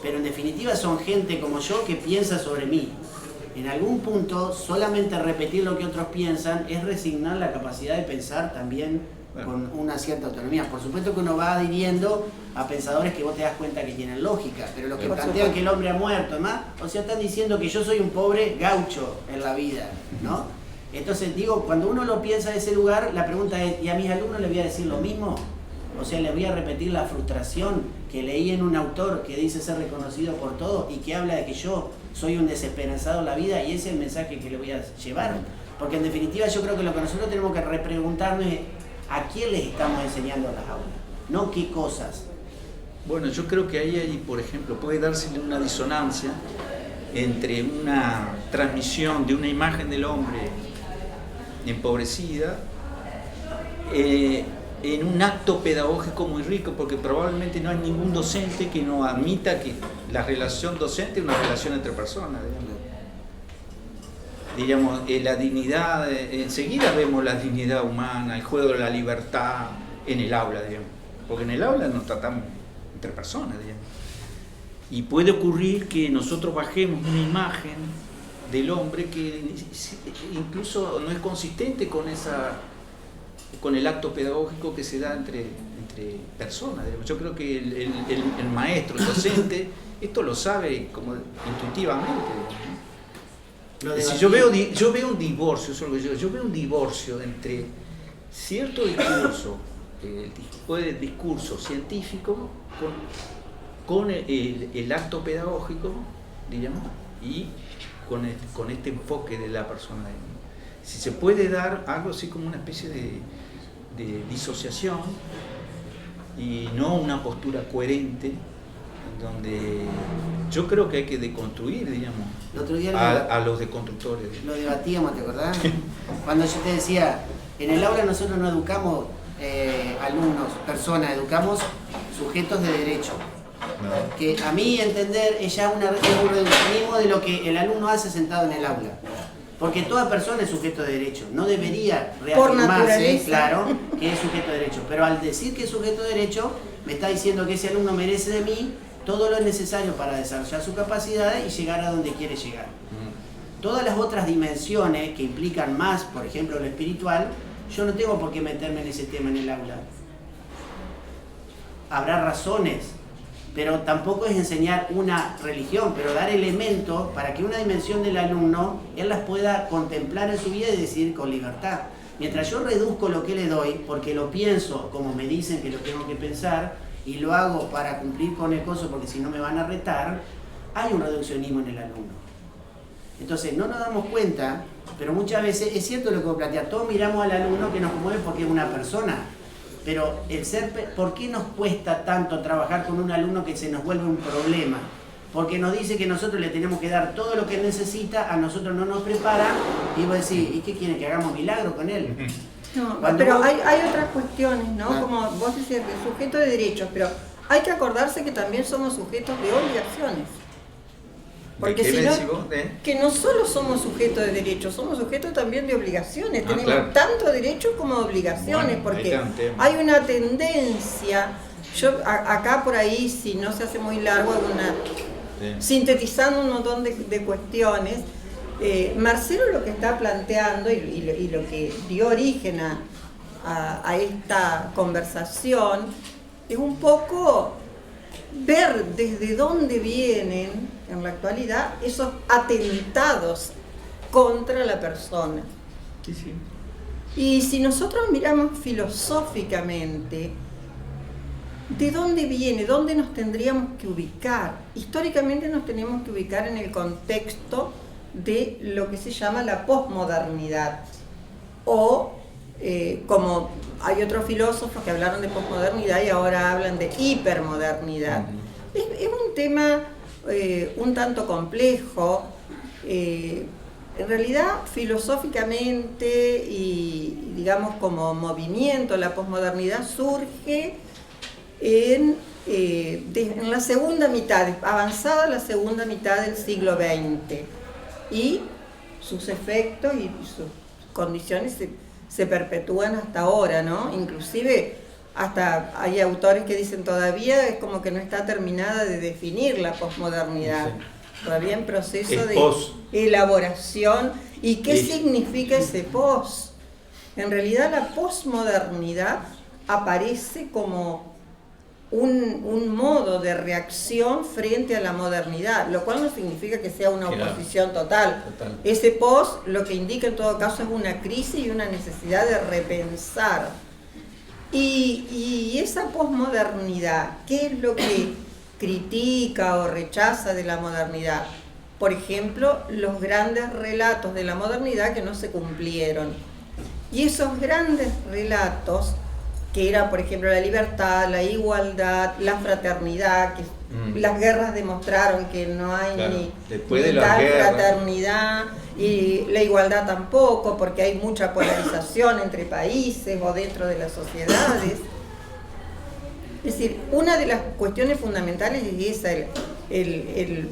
pero en definitiva son gente como yo que piensa sobre mí. En algún punto, solamente repetir lo que otros piensan es resignar la capacidad de pensar también con una cierta autonomía. Por supuesto que uno va adhiriendo a pensadores que vos te das cuenta que tienen lógica, pero los que plantean que el hombre ha muerto, además, o sea, están diciendo que yo soy un pobre gaucho en la vida, ¿no? Entonces, digo, cuando uno lo piensa de ese lugar, la pregunta es, ¿y a mis alumnos les voy a decir lo mismo? O sea, les voy a repetir la frustración que leí en un autor que dice ser reconocido por todos y que habla de que yo soy un desesperanzado en la vida, y ese es el mensaje que le voy a llevar. Porque en definitiva yo creo que lo que nosotros tenemos que repreguntarnos es ¿a quién les estamos enseñando en las aulas? No qué cosas. Bueno, yo creo que ahí, por ejemplo, puede darse una disonancia entre una transmisión de una imagen del hombre empobrecida en un acto pedagógico muy rico, porque probablemente no hay ningún docente que no admita que la relación docente es una relación entre personas, digamos, la dignidad, enseguida vemos la dignidad humana, el juego de la libertad en el aula, digamos, porque en el aula nos tratamos entre personas, digamos. Y puede ocurrir que nosotros bajemos una imagen del hombre que incluso no es consistente con el acto pedagógico que se da entre personas, digamos. Yo creo que el maestro, el docente, esto lo sabe como intuitivamente, digamos. Si yo veo un divorcio, eso es lo que yo veo un divorcio entre cierto discurso, el tipo de discurso científico con el acto pedagógico, digamos, y con este enfoque de la persona. Si se puede dar algo así como una especie de disociación y no una postura coherente, donde yo creo que hay que deconstruir, digamos, el otro día a los deconstructores. Lo debatíamos, ¿te acordás? Cuando yo te decía, en el aula nosotros no educamos alumnos, personas, educamos sujetos de derecho. No. Que a mi entender es ya un reduccionismo de lo que el alumno hace sentado en el aula. Porque toda persona es sujeto de derecho, no debería reafirmarse, claro, que es sujeto de derecho. Pero al decir que es sujeto de derecho, me está diciendo que ese alumno merece de mí todo lo necesario para desarrollar su capacidad y llegar a donde quiere llegar. Todas las otras dimensiones que implican más, por ejemplo, lo espiritual, yo no tengo por qué meterme en ese tema en el aula. Habrá razones, pero tampoco es enseñar una religión, pero dar elementos para que una dimensión del alumno, él las pueda contemplar en su vida y decidir con libertad. Mientras yo reduzco lo que le doy, porque lo pienso como me dicen que lo tengo que pensar, y lo hago para cumplir con el coso, porque si no me van a retar, hay un reduccionismo en el alumno. Entonces, no nos damos cuenta, pero muchas veces, es cierto lo que vos planteás, todos miramos al alumno que nos conmueve porque es una persona, pero ¿por qué nos cuesta tanto trabajar con un alumno que se nos vuelve un problema? Porque nos dice que nosotros le tenemos que dar todo lo que necesita, a nosotros no nos prepara, y vos decís, ¿y qué quieren? ¿Que hagamos milagros con él? No, pero hay otras cuestiones, ¿no? Como vos decís, sujeto de derechos, pero hay que acordarse que también somos sujetos de obligaciones. Porque si no, que no solo somos sujetos de derechos, somos sujetos también de obligaciones. Tenemos claro, tanto derechos como obligaciones, bueno, porque hay una tendencia, acá por ahí, si no se hace muy largo, sintetizando un montón de cuestiones, Marcelo lo que está planteando y lo que dio origen a esta conversación es un poco ver desde dónde vienen en la actualidad esos atentados contra la persona. Sí, sí. Y si nosotros miramos filosóficamente, ¿de dónde viene? ¿Dónde nos tendríamos que ubicar? Históricamente nos tenemos que ubicar en el contexto de lo que se llama la posmodernidad, o como hay otros filósofos que hablaron de posmodernidad y ahora hablan de hipermodernidad. Es un tema un tanto complejo. En realidad, filosóficamente y digamos como movimiento, la posmodernidad surge en la segunda mitad, avanzada la segunda mitad del siglo XX, y sus efectos y sus condiciones se perpetúan hasta ahora, ¿no? Inclusive hasta hay autores que dicen todavía es como que no está terminada de definir la posmodernidad. Sí. Todavía en proceso de elaboración. ¿Y qué significa ese pos? En realidad la posmodernidad aparece como un modo de reacción frente a la modernidad, lo cual no significa que sea una oposición total. Ese pos lo que indica en todo caso es una crisis y una necesidad de repensar. Y esa posmodernidad, ¿qué es lo que critica o rechaza de la modernidad? Por ejemplo, los grandes relatos de la modernidad que no se cumplieron. Y esos grandes relatos, que era, por ejemplo, la libertad, la igualdad, la fraternidad, que las guerras demostraron que no hay ni tal fraternidad, y la igualdad tampoco, porque hay mucha polarización entre países o dentro de las sociedades. Es decir, una de las cuestiones fundamentales es esa, el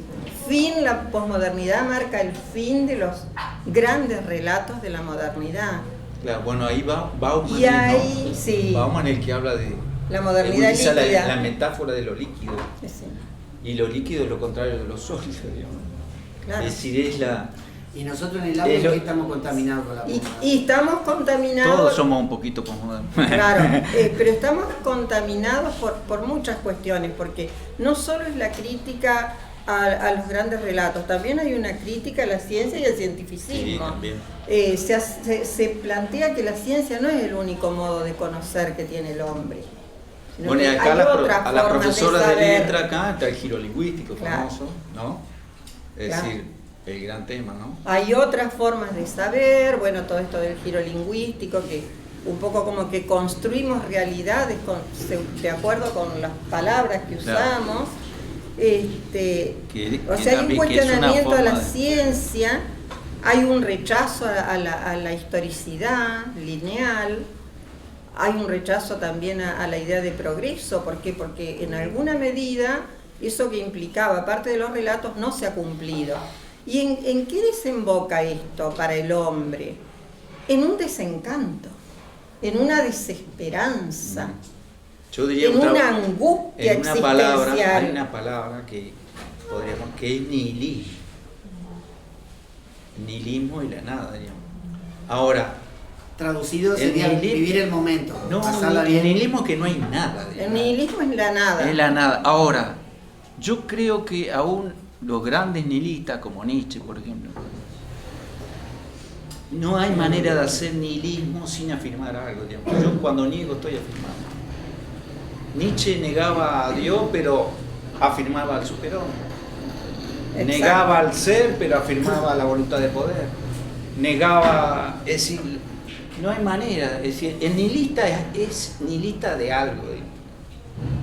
fin, la posmodernidad marca el fin de los grandes relatos de la modernidad. Claro, bueno, ahí va Bauman, y ahí, ¿no? Sí. Bauman el que habla de la modernidad líquida. La metáfora de lo líquido. Sí. Y lo líquido es lo contrario de lo sólido, digamos. Claro. Es decir, es la... Y nosotros en el agua que estamos contaminados con la posmodernidad. Y estamos contaminados... Todos somos un poquito posmodernos. Claro, pero estamos contaminados por muchas cuestiones, porque no solo es la crítica a los grandes relatos, también hay una crítica a la ciencia y al cientificismo. Sí, se plantea que la ciencia no es el único modo de conocer que tiene el hombre. Bueno, y acá a la profesora de letra acá está el giro lingüístico famoso, ¿no? Es decir, el gran tema, ¿no? Hay otras formas de saber, bueno, todo esto del giro lingüístico, que un poco como que construimos realidades de acuerdo con las palabras que usamos. O sea, hay un cuestionamiento a la ciencia, hay un rechazo a la historicidad lineal, hay un rechazo también a la idea de progreso. ¿Por qué? Porque en alguna medida eso que implicaba parte de los relatos no se ha cumplido. ¿Y en qué desemboca esto para el hombre? En un desencanto, en una desesperanza. Yo diría en una angustia existencial. Hay una palabra que es nihilismo. Nihilismo y la nada, digamos. Ahora, traducido sería vivir el momento. No, el nihilismo es que no hay nada. El nihilismo es la nada. Es la nada. Ahora, yo creo que aún los grandes nihilistas, como Nietzsche, por ejemplo, no hay manera de hacer nihilismo sin afirmar algo, digamos. Yo cuando niego estoy afirmando. Nietzsche negaba a Dios, pero afirmaba al superhombre. Negaba al ser, pero afirmaba la voluntad de poder. Negaba, es decir, no hay manera. Es decir, el nihilista es nihilista de algo,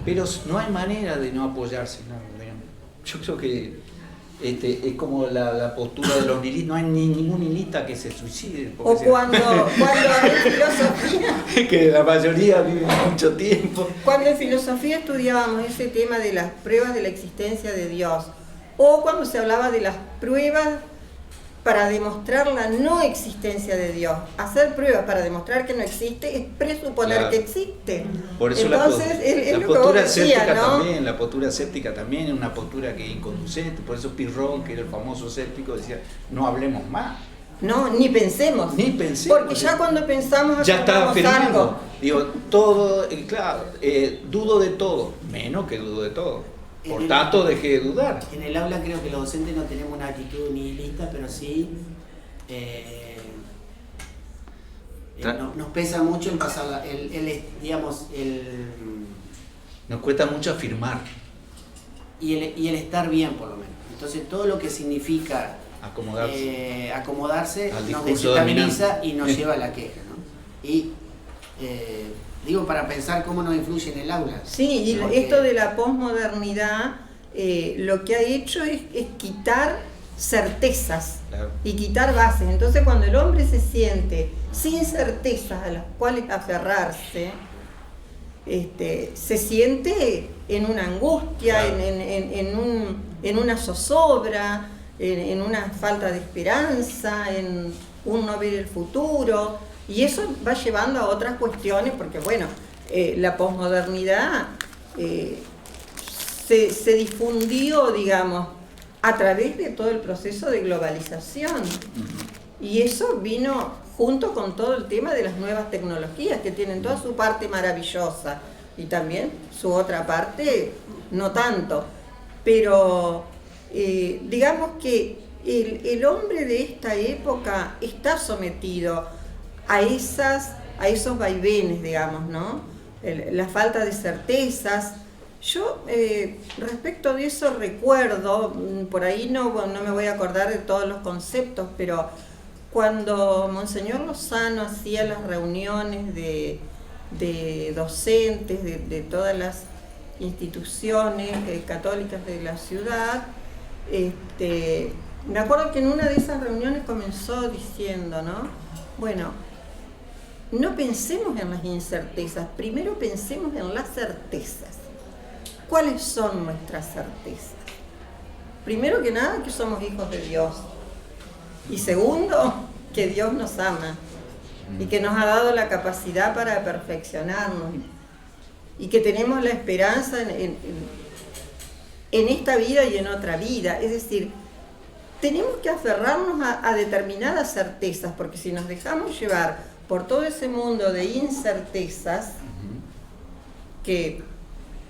pero no hay manera de no apoyarse en algo. Yo creo que es como la postura de los nihilistas. No hay ningún nihilista que se suicide. O cuando en filosofía... que la mayoría vive mucho tiempo. Cuando en filosofía estudiábamos ese tema de las pruebas de la existencia de Dios, o cuando se hablaba de las pruebas para demostrar la no existencia de Dios. Hacer pruebas para demostrar que no existe es presuponer que existe. Por eso entonces, la postura escéptica, ¿no? También, la postura escéptica también es una postura que es inconducente. Por eso Pirrón, que era el famoso escéptico, decía, no hablemos más. No, ni pensemos. Ni pensemos. Porque ya cuando pensamos ya está afirmamos algo. afirmado. Digo, todo, claro, dudo de todo, menos que dudo de todo. Por tanto, dejé de dudar. En el aula creo que los docentes no tenemos una actitud nihilista, pero sí nos pesa mucho el pasar, nos cuesta mucho afirmar. Y el estar bien, por lo menos. Entonces, todo lo que significa acomodarse nos desestabiliza y nos lleva a la queja, ¿no? Y digo, para pensar cómo nos influye en el aula. Sí, y porque esto de la posmodernidad lo que ha hecho es quitar certezas, claro, y quitar bases. Entonces, cuando el hombre se siente sin certezas a las cuales aferrarse, se siente en una angustia, claro, en una zozobra, en una falta de esperanza, en un no ver el futuro, y eso va llevando a otras cuestiones, porque bueno, la posmodernidad se difundió, digamos, a través de todo el proceso de globalización, y eso vino junto con todo el tema de las nuevas tecnologías, que tienen toda su parte maravillosa y también su otra parte no tanto, pero digamos que el hombre de esta época está sometido a esos vaivenes, digamos, ¿no? La falta de certezas. Yo respecto de eso recuerdo, por ahí no me voy a acordar de todos los conceptos, pero cuando Monseñor Lozano hacía las reuniones de docentes de todas las instituciones católicas de la ciudad, me acuerdo que en una de esas reuniones comenzó diciendo, ¿no? Bueno, no pensemos en las incertezas, primero pensemos en las certezas. ¿Cuáles son nuestras certezas? Primero que nada, que somos hijos de Dios. Y segundo, que Dios nos ama y que nos ha dado la capacidad para perfeccionarnos y que tenemos la esperanza en esta vida y en otra vida. Es decir, tenemos que aferrarnos a determinadas certezas, porque si nos dejamos llevar por todo ese mundo de incertezas que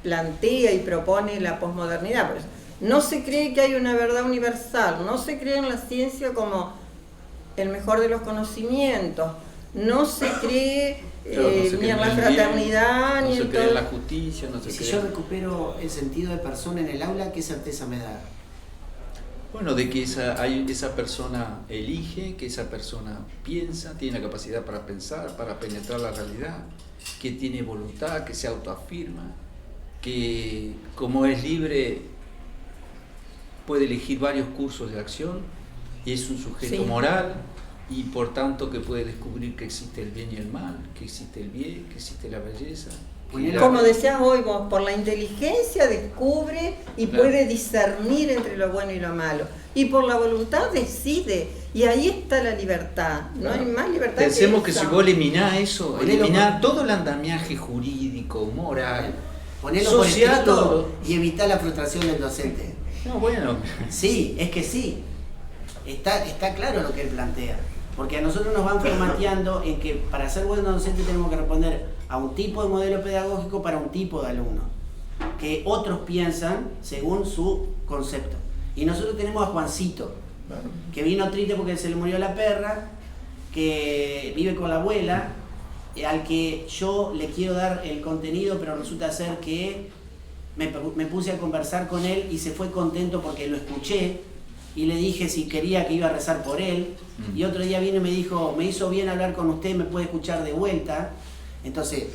plantea y propone la posmodernidad, pues, no se cree que hay una verdad universal, no se cree en la ciencia como el mejor de los conocimientos, no se cree ni en la fraternidad, ni en todo. No se cree en la justicia, no se cree. Si yo recupero el sentido de persona en el aula, ¿qué certeza me da? Bueno, de que esa persona elige, que esa persona piensa, tiene la capacidad para pensar, para penetrar la realidad, que tiene voluntad, que se autoafirma, que como es libre puede elegir varios cursos de acción y es un sujeto moral y por tanto que puede descubrir que existe el bien y el mal, que existe el bien, que existe la belleza. Como decías hoy vos, por la inteligencia descubre y puede discernir entre lo bueno y lo malo. Y por la voluntad decide. Y ahí está la libertad. No hay más libertad. Pensemos que si vos eliminás eso, eliminás todo el andamiaje jurídico, moral, ponelo social, por escrito y evitar la frustración del docente. No, bueno. Sí, es que sí. Está claro lo que él plantea. Porque a nosotros nos van formateando en que para ser buenos docentes tenemos que responder a un tipo de modelo pedagógico para un tipo de alumno, que otros piensan según su concepto. Y nosotros tenemos a Juancito, que vino triste porque se le murió la perra, que vive con la abuela, al que yo le quiero dar el contenido, pero resulta ser que me puse a conversar con él y se fue contento porque lo escuché y le dije si quería que iba a rezar por él. Y otro día vino y me dijo, me hizo bien hablar con usted, me puede escuchar de vuelta. Entonces,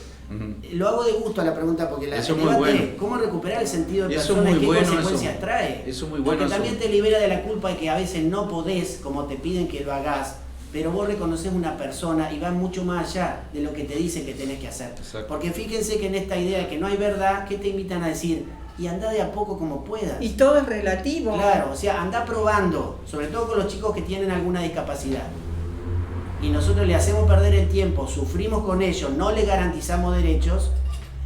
lo hago de gusto a la pregunta porque la debate es cómo recuperar el sentido de persona y qué consecuencias trae. Eso es muy bueno. Porque también te libera de la culpa de que a veces no podés, como te piden que lo hagas, pero vos reconoces una persona y vas mucho más allá de lo que te dicen que tenés que hacer. Exacto. Porque fíjense que en esta idea de que no hay verdad, ¿qué te invitan a decir? Y anda de a poco como puedas. Y todo es relativo. Claro, o sea, anda probando, sobre todo con los chicos que tienen alguna discapacidad. Y nosotros le hacemos perder el tiempo, sufrimos con ellos, no le garantizamos derechos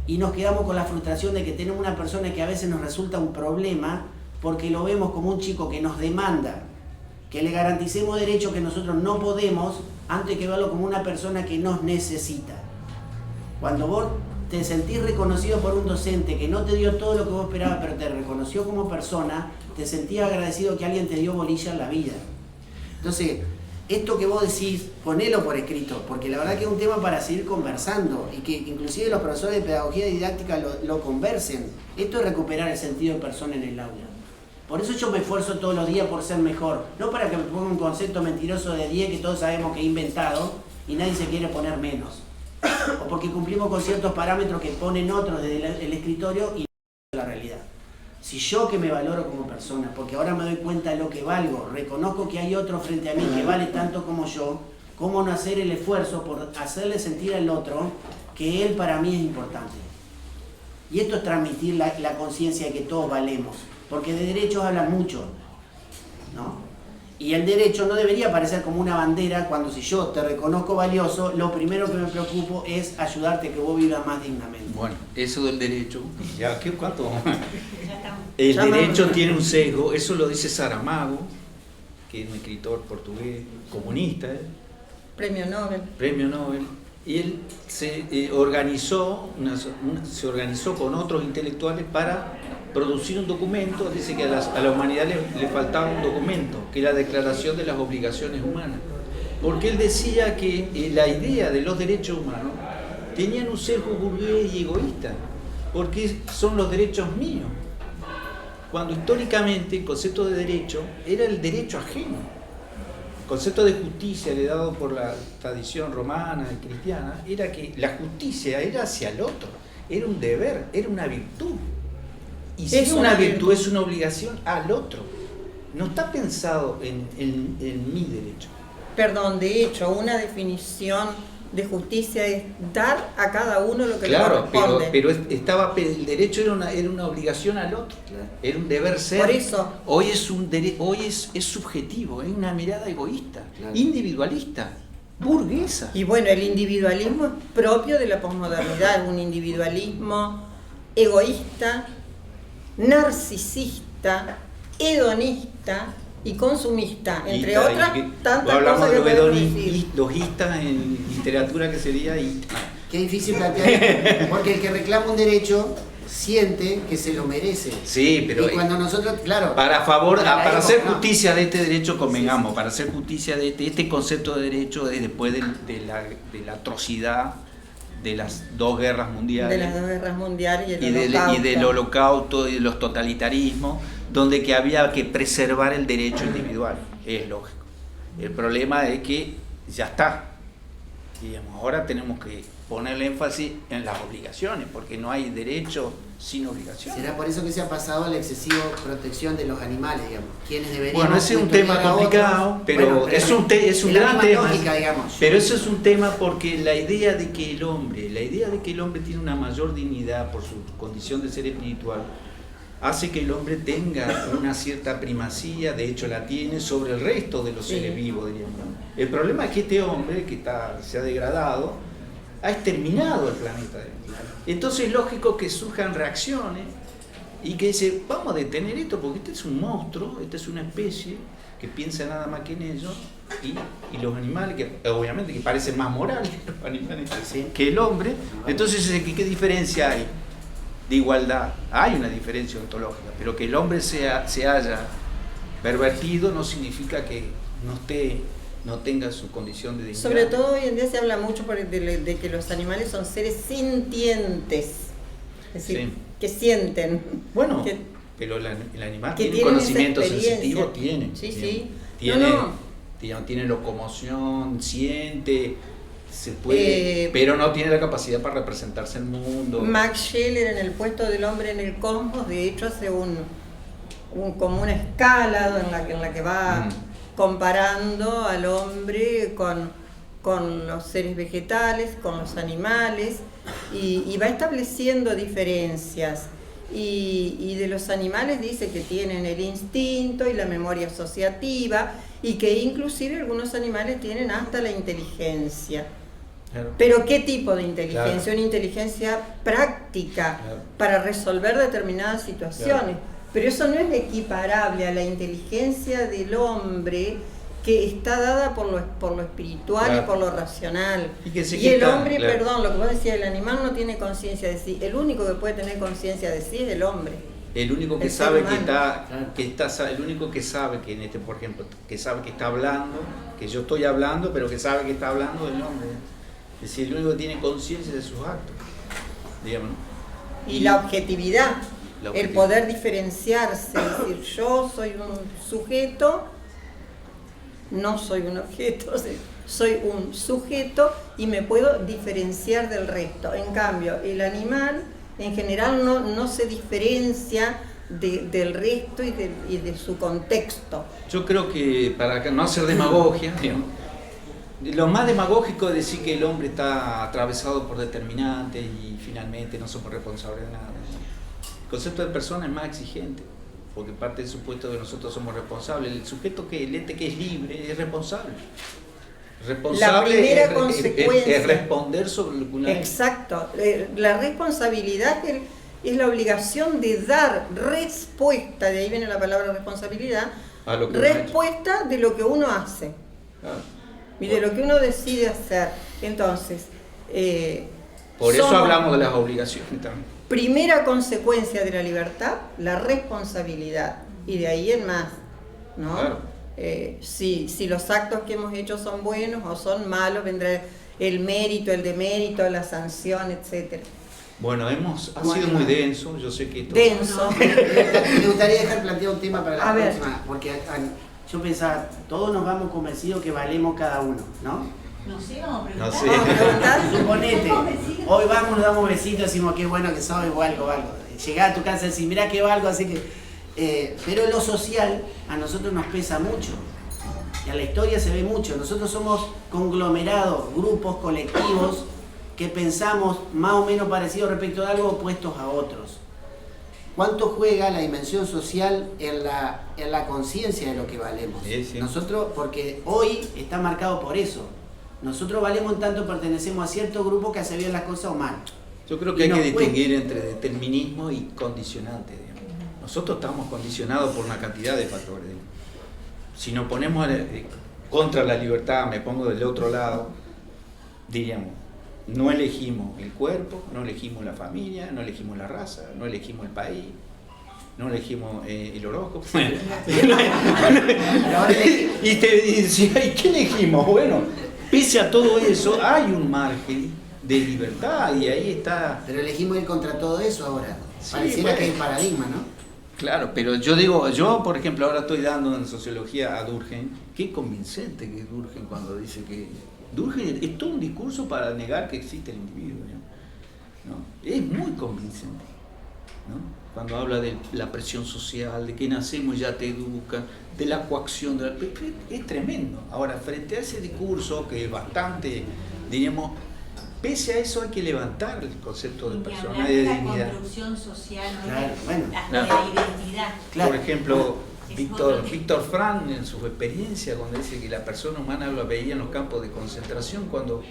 y nos quedamos con la frustración de que tenemos una persona que a veces nos resulta un problema porque lo vemos como un chico que nos demanda, que le garanticemos derechos que nosotros no podemos antes que verlo como una persona que nos necesita. Cuando vos te sentís reconocido por un docente que no te dio todo lo que vos esperabas, pero te reconoció como persona, te sentías agradecido que alguien te dio bolilla en la vida. Entonces, esto que vos decís, ponelo por escrito, porque la verdad que es un tema para seguir conversando y que inclusive los profesores de pedagogía didáctica lo conversen. Esto es recuperar el sentido de persona en el aula. Por eso yo me esfuerzo todos los días por ser mejor, no para que me ponga un concepto mentiroso de 10 que todos sabemos que he inventado y nadie se quiere poner menos. O porque cumplimos con ciertos parámetros que ponen otros desde el escritorio y no la realidad. Si yo que me valoro como persona, porque ahora me doy cuenta de lo que valgo, reconozco que hay otro frente a mí que vale tanto como yo, ¿cómo no hacer el esfuerzo por hacerle sentir al otro que él para mí es importante? Y esto es transmitir la conciencia de que todos valemos, porque de derechos hablan mucho, ¿no? Y el derecho no debería parecer como una bandera cuando si yo te reconozco valioso, lo primero que me preocupo es ayudarte a que vos vivas más dignamente. Bueno, eso del derecho, ya, ¿cuánto? Ya estamos. El derecho tiene un sesgo, eso lo dice Saramago, que es un escritor portugués, comunista, Premio Nobel. Premio Nobel, y él se organizó con otros intelectuales para producir un documento. Dice que a la humanidad le faltaba un documento, que es la Declaración de las Obligaciones Humanas, porque él decía que la idea de los derechos humanos tenían un sesgo burgués y egoísta, porque son los derechos míos, cuando históricamente el concepto de derecho era el derecho ajeno. El concepto de justicia heredado por la tradición romana y cristiana era que la justicia era hacia el otro, era un deber, era una virtud. Y si es una virtud, es una obligación al otro. No está pensado en mi derecho. Perdón, de hecho, una definición de justicia es dar a cada uno lo que le corresponde. Pero el derecho era una obligación al otro, era un deber ser. Por eso. Hoy es subjetivo, es una mirada egoísta, individualista, burguesa. Y bueno, el individualismo es propio de la posmodernidad, es un individualismo egoísta, narcisista, hedonista y consumista, entre otras tantas hablamos cosas que de podemos decir. los istas en literatura, que sería ista. Qué difícil plantear, porque el que reclama un derecho siente que se lo merece. Sí, pero y cuando nosotros, claro, para hacer justicia de este derecho, convengamos, para hacer justicia de este concepto de derecho después de la atrocidad de las dos guerras mundiales. De las dos guerras mundiales y del holocausto y de los totalitarismos, donde que había que preservar el derecho individual, es lógico. El problema es que ya está, digamos, ahora tenemos que ponerle énfasis en las obligaciones, porque no hay derecho sin obligación. ¿Será por eso que se ha pasado a la excesiva protección de los animales, digamos? ¿Quiénes deberían? Bueno, ese es un tema complicado, pero es un gran tema. Lógica, digamos. Pero eso es un tema porque la idea de que el hombre tiene una mayor dignidad por su condición de ser espiritual, hace que el hombre tenga una cierta primacía, de hecho la tiene, sobre el resto de los seres vivos, diríamos. El problema es que este hombre, que se ha degradado, ha exterminado el planeta. Entonces es lógico que surjan reacciones y que dice, vamos a detener esto, porque este es un monstruo, esta es una especie que piensa nada más que en ellos, y los animales, que obviamente que parecen más morales los animales que el hombre. Entonces, ¿qué diferencia hay? De igualdad, hay una diferencia ontológica, pero que el hombre se haya pervertido no significa que no tenga su condición de dignidad. Sobre todo hoy en día se habla mucho de que los animales son seres sintientes, es decir, que sienten. Bueno, que, pero el animal tiene conocimiento sensitivo, tiene locomoción, siente, se puede, pero no tiene la capacidad para representarse el mundo. Max Scheler, en El puesto del hombre en el cosmos, de hecho hace como una escala en la que va comparando al hombre con los seres vegetales, con los animales, y va estableciendo diferencias. Y de los animales dice que tienen el instinto y la memoria asociativa, y que inclusive algunos animales tienen hasta la inteligencia. Claro. Pero ¿qué tipo de inteligencia? Claro. Una inteligencia práctica, para resolver determinadas situaciones. Claro. Pero eso no es equiparable a la inteligencia del hombre que está dada por lo espiritual, claro, y por lo racional. Y el hombre, claro, perdón, lo que vos decías, el animal no tiene conciencia de sí. El único que puede tener conciencia de sí es el hombre. El único que sabe el único que sabe que por ejemplo, que sabe que está hablando, que yo estoy hablando, pero que sabe que está hablando es el hombre. Es decir, el único que tiene conciencia de sus actos, digamos, ¿no? Y la objetividad, el poder diferenciarse, es decir, yo soy un sujeto, no soy un objeto, soy un sujeto y me puedo diferenciar del resto. En cambio, el animal en general no se diferencia del resto y de su contexto. Yo creo que, para no hacer demagogia, digamos, lo más demagógico es decir que el hombre está atravesado por determinantes y finalmente no somos responsables de nada. El concepto de persona es más exigente, porque parte del supuesto de que nosotros somos responsables. El sujeto el ente que es libre es responsable. La primera consecuencia es responder sobre lo que una exacto. La responsabilidad es la obligación de dar respuesta, de ahí viene la palabra responsabilidad, a lo que respuesta de lo que uno hace, claro, y de lo que uno decide hacer. Entonces, por eso hablamos de las obligaciones también. Primera consecuencia de la libertad, la responsabilidad, y de ahí en más, ¿no? Claro. Si los actos que hemos hecho son buenos o son malos, vendrá el mérito, el demérito, la sanción, etcétera. Bueno, ha sido muy denso, yo sé que esto... Denso. Me gustaría dejar planteado un tema para la próxima, porque yo pensaba, todos nos vamos convencidos que valemos cada uno, ¿no? No sé, vamos a preguntar. No sé. Suponete, hoy vamos, nos damos besitos, decimos qué bueno que soy o algo. Llegás a tu casa y decís, mirá que valgo, así que... pero lo social a nosotros nos pesa mucho, y a la historia se ve mucho. Nosotros somos conglomerados, grupos, colectivos que pensamos más o menos parecido respecto de algo opuestos a otros. ¿Cuánto juega la dimensión social en la conciencia de lo que valemos? Sí. Nosotros, porque hoy está marcado por eso. Nosotros valemos en tanto pertenecemos a cierto grupo que hace bien las cosas o mal. Yo creo que hay que distinguir entre determinismo y condicionante. Nosotros estamos condicionados por una cantidad de factores. Si nos ponemos contra la libertad, me pongo del otro lado, diríamos, no elegimos el cuerpo, no elegimos la familia, no elegimos la raza, no elegimos el país, no elegimos el horóscopo. Y ¿qué elegimos? Bueno, pese a todo eso, hay un margen de libertad y ahí está... Pero elegimos ir contra todo eso ahora. Sí, pareciera que hay paradigma, ¿no? Claro, pero yo por ejemplo ahora estoy dando en sociología a Durkheim. Qué convincente que es Durkheim cuando dice que... Durkheim es todo un discurso para negar que existe el individuo, ¿no? Es muy convincente, ¿no? Cuando habla de la presión social, de que nacemos y ya te educan, de la coacción, es tremendo. Ahora, frente a ese discurso que es bastante, diríamos, pese a eso hay que levantar el concepto de persona y de dignidad. La construcción social, claro, bueno, la identidad. Claro. Por ejemplo, Víctor Frank, en su experiencia, cuando dice que la persona humana lo veía en los campos de concentración, cuando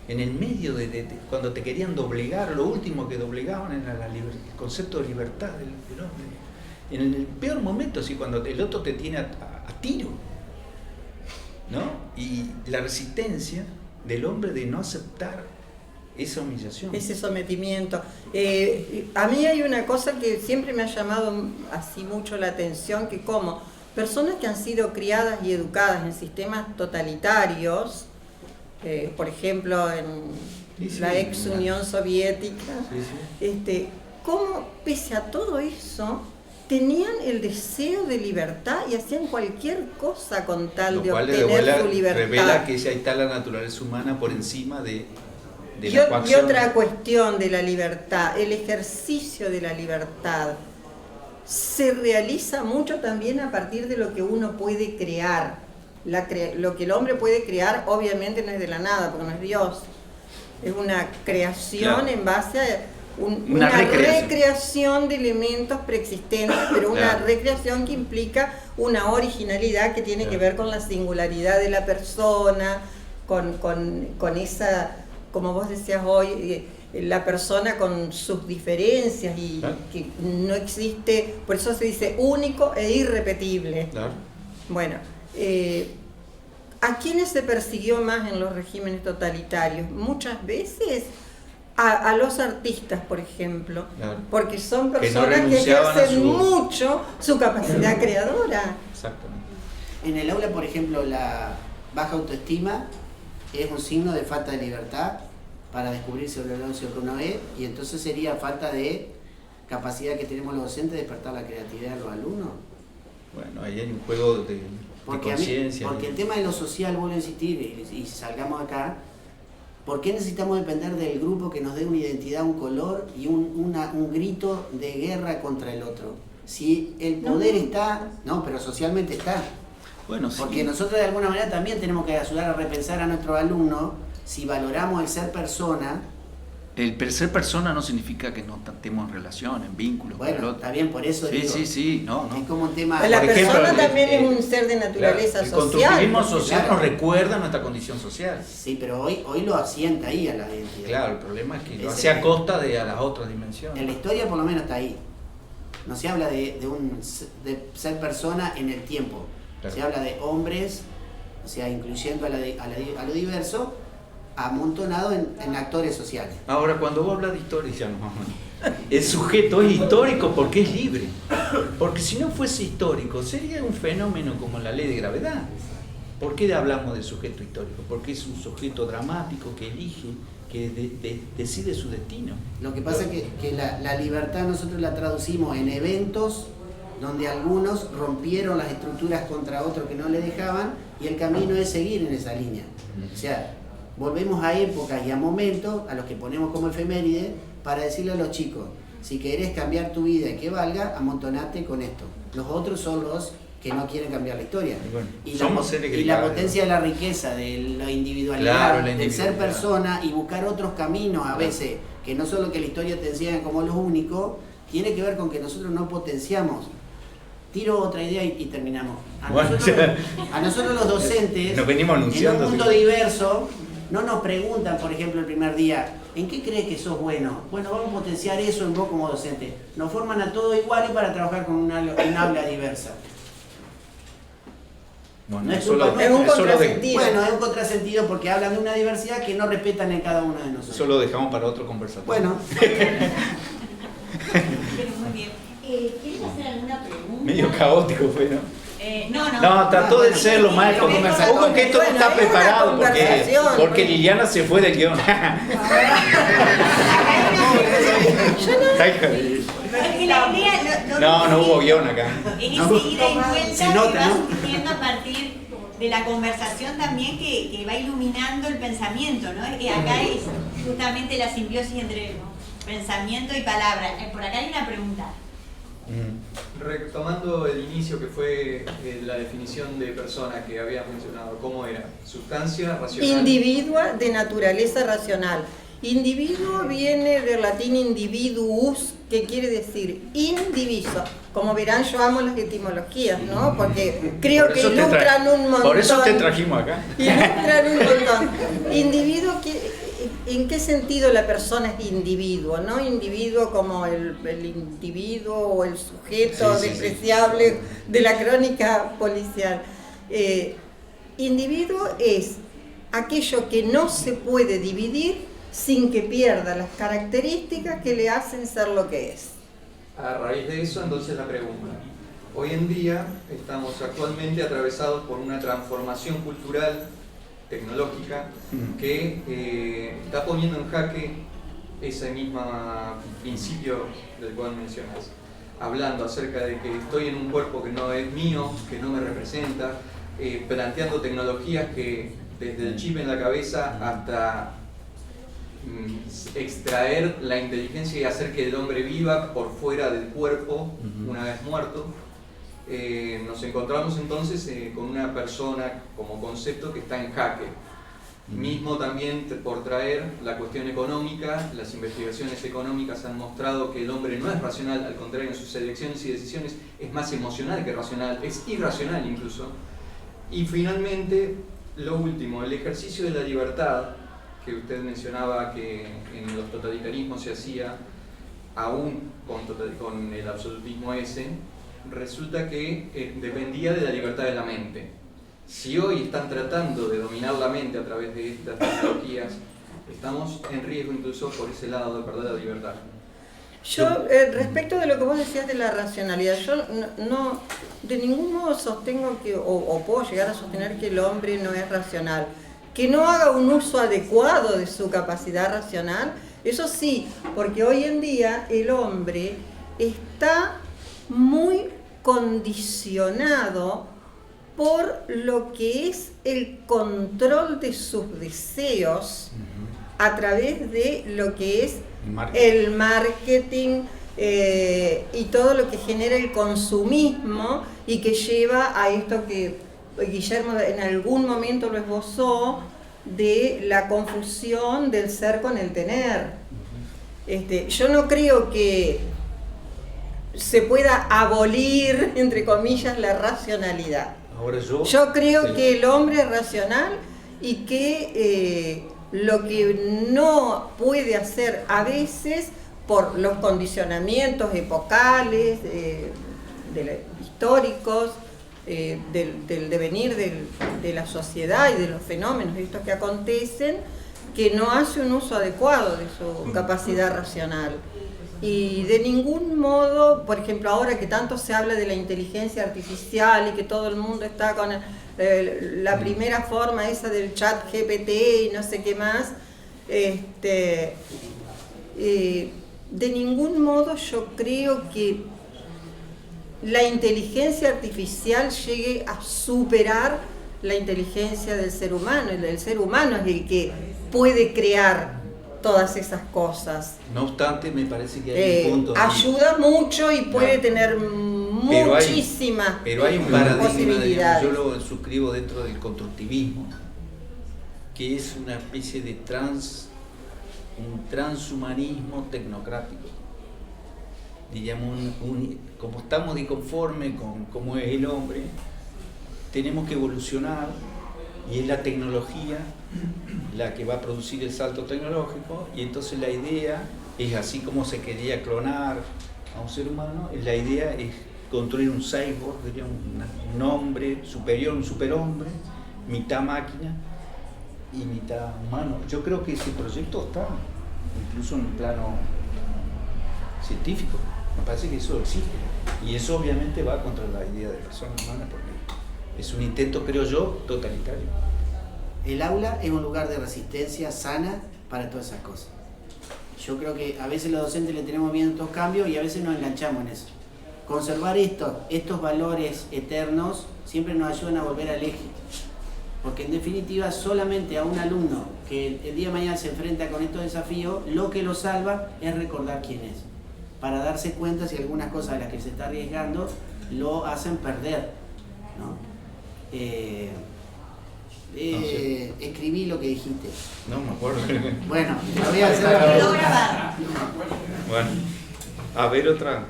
en el medio cuando te querían doblegar, lo último que doblegaban era el concepto de libertad del hombre. En el peor momento, así, cuando el otro te tiene a tiro, ¿no? Y la resistencia del hombre de no aceptar esa humillación. Ese sometimiento. A mí hay una cosa que siempre me ha llamado así mucho la atención, que como personas que han sido criadas y educadas en sistemas totalitarios, por ejemplo en la ex Unión Soviética, cómo pese a todo eso tenían el deseo de libertad y hacían cualquier cosa con tal de obtener su libertad. Revela que ahí está la naturaleza humana por encima de y otra cuestión de la libertad, el ejercicio de la libertad se realiza mucho también a partir de lo que uno puede crear. Lo que el hombre puede crear obviamente no es de la nada, porque no es Dios. Es una creación, claro, en base a una recreación de elementos preexistentes, pero una recreación que implica una originalidad que tiene, claro, que ver con la singularidad de la persona, con esa, como vos decías hoy, la persona con sus diferencias y claro, que no existe, por eso se dice único e irrepetible. claro. Bueno, ¿a quiénes se persiguió más en los regímenes totalitarios? Muchas veces a los artistas, por ejemplo, Claro. porque son Que no personas que renunciaban a ejercen su- mucho su capacidad creadora. Exactamente. En el aula, por ejemplo, la baja autoestima es un signo de falta de libertad para descubrir sobre lo que uno es, y entonces sería falta de capacidad que tenemos los docentes de despertar la creatividad de los alumnos. Bueno, ahí hay un juego de conciencia. Porque el tema de lo social, vuelvo a insistir, y salgamos acá, ¿por qué necesitamos depender del grupo que nos dé una identidad, un color y un grito de guerra contra el otro? Si el poder está, no, pero socialmente está. Bueno, sí. Porque nosotros de alguna manera también tenemos que ayudar a repensar a nuestros alumnos si valoramos el ser persona. El ser persona no significa que no estemos en relación, en vínculos con el Bueno, otro. está bien, por eso Sí, digo, sí, no. es como un tema... La Por persona ejemplo, también el- es un ser de naturaleza El social. constructivismo social Claro. nos recuerda nuestra condición social. Sí, pero hoy lo asienta ahí a la identidad. Claro, el problema es que lo Ese hace a es. costa de a las otras En dimensiones. la historia por lo menos está ahí. No se habla de ser persona en el tiempo. Claro. Se habla de hombres, o sea, incluyendo a lo diverso, amontonado en actores sociales. Ahora, cuando vos hablas de historia, ya no, el sujeto es histórico porque es libre. Porque si no fuese histórico, sería un fenómeno como la ley de gravedad. ¿Por qué hablamos del sujeto histórico? Porque es un sujeto dramático que elige, que decide su destino. Lo que pasa es que la libertad nosotros la traducimos en eventos donde algunos rompieron las estructuras contra otros que no le dejaban, y el camino es seguir en esa línea. O sea, volvemos a épocas y a momentos a los que ponemos como efeméride para decirle a los chicos, si querés cambiar tu vida y que valga, amontonate con esto. Los otros son los que no quieren cambiar la historia. Y bueno, Y somos seres y la gregarios. potencia de la riqueza, de la individualidad, Claro, la del ser individualidad. persona y buscar otros caminos a veces, que no solo que la historia te enseña como lo único, tiene que ver con que nosotros no potenciamos. Tiro otra idea y terminamos. Bueno, A nosotros los docentes, nos venimos anunciando, en un mundo así que- diverso, no nos preguntan, por ejemplo, el primer día, ¿en qué crees que sos bueno? Bueno, vamos a potenciar eso en vos como docente. Nos forman a todos iguales para trabajar con un aula diversa. Bueno, No es solo, culpa- es un solo contrasentido. Bueno, es un contrasentido porque hablan de una diversidad que no respetan en cada uno de nosotros. Eso lo dejamos para otro conversatorio. Bueno, Pero muy bien. ¿Quieres hacer alguna pregunta? Medio caótico fue, ¿no? No. No, trató de ser lo más conversatorio. Ojo que esto no Bueno, está es una preparado conversación. porque Liliana se fue del guión. Ay, joder. Porque la idea No hubo guión acá. Es No. esa ida y vuelta Se que nota, va ¿no? surgiendo a partir de la conversación también que va iluminando el pensamiento, ¿no? Es que acá es justamente la simbiosis entre pensamiento y palabra. Por acá hay una pregunta. Retomando el inicio que fue la definición de persona que habías mencionado, ¿cómo era? ¿Sustancia racional? Individua de naturaleza racional. Individuo viene del latín individuus, que quiere decir indiviso. Como verán, yo amo las etimologías, ¿no? Porque creo Por que eso te ilustran un montón. Por eso te trajimos acá. Ilustran un montón. Individuo, ¿en qué sentido la persona es individuo? ¿No? Individuo como el individuo o el sujeto Sí, sí, despreciable de la crónica policial. Individuo es aquello que no se puede dividir sin que pierda las características que le hacen ser lo que es. A raíz de eso, entonces la pregunta. Hoy en día estamos actualmente atravesados por una transformación cultural, tecnológica, que está poniendo en jaque ese mismo principio del cual mencionas. Hablando acerca de que estoy en un cuerpo que no es mío, que no me representa, planteando tecnologías que desde el chip en la cabeza hasta extraer la inteligencia y hacer que el hombre viva por fuera del cuerpo una vez muerto. Nos encontramos entonces con una persona como concepto que está en jaque. Mismo también por traer la cuestión económica, las investigaciones económicas han mostrado que el hombre no es racional, al contrario, en sus elecciones y decisiones es más emocional que racional, es irracional incluso. Y finalmente, lo último, el ejercicio de la libertad, que usted mencionaba que en los totalitarismos se hacía, aún con el absolutismo ese, resulta que dependía de la libertad de la mente. Si hoy están tratando de dominar la mente a través de estas tecnologías, estamos en riesgo incluso por ese lado de perder la libertad. Yo, respecto de lo que vos decías de la racionalidad, yo no de ningún modo sostengo que, o puedo llegar a sostener que el hombre no es racional. Que no haga un uso adecuado de su capacidad racional, eso sí, porque hoy en día el hombre está muy condicionado por lo que es el control de sus deseos a través de lo que es el marketing y todo lo que genera el consumismo y que lleva a esto que Guillermo en algún momento lo esbozó, de la confusión del ser con el tener. Yo no creo que se pueda abolir, entre comillas, la racionalidad. Ahora yo creo que el hombre es racional y que lo que no puede hacer a veces por los condicionamientos epocales, históricos, del devenir de la sociedad y de los fenómenos estos que acontecen, que no hace un uso adecuado de su capacidad racional. Y de ningún modo, por ejemplo, ahora que tanto se habla de la inteligencia artificial y que todo el mundo está con la primera forma esa del chat GPT y no sé qué más, de ningún modo yo creo que la inteligencia artificial llegue a superar la inteligencia del ser humano. El ser humano es el que puede crear todas esas cosas. No obstante, me parece que hay un punto. Ayuda mucho y puede tener muchísimas pero hay un paradigma, posibilidades. yo lo suscribo dentro del constructivismo, que es una especie de un transhumanismo tecnocrático. Digamos, como estamos disconformes con cómo es el hombre, tenemos que evolucionar y es la tecnología la que va a producir el salto tecnológico, y entonces la idea es, así como se quería clonar a un ser humano, la idea es construir un cyborg, un hombre superior, un superhombre, mitad máquina y mitad humano. Yo creo que ese proyecto está incluso en un plano científico. Me parece que eso existe, y eso obviamente va contra la idea de persona humana, porque es un intento, creo yo, totalitario. El aula es un lugar de resistencia sana para todas esas cosas. Yo creo que a veces los docentes le tenemos miedo a estos cambios y a veces nos enganchamos en eso. Conservar estos valores eternos siempre nos ayudan a volver al eje, porque en definitiva solamente a un alumno que el día de mañana se enfrenta con estos desafíos, lo que lo salva es recordar quién es, para darse cuenta si algunas cosas a las que se está arriesgando lo hacen perder, ¿no? Escribí lo que dijiste. No me acuerdo. Bueno, lo voy a hacer la pregunta. Bueno, a ver otra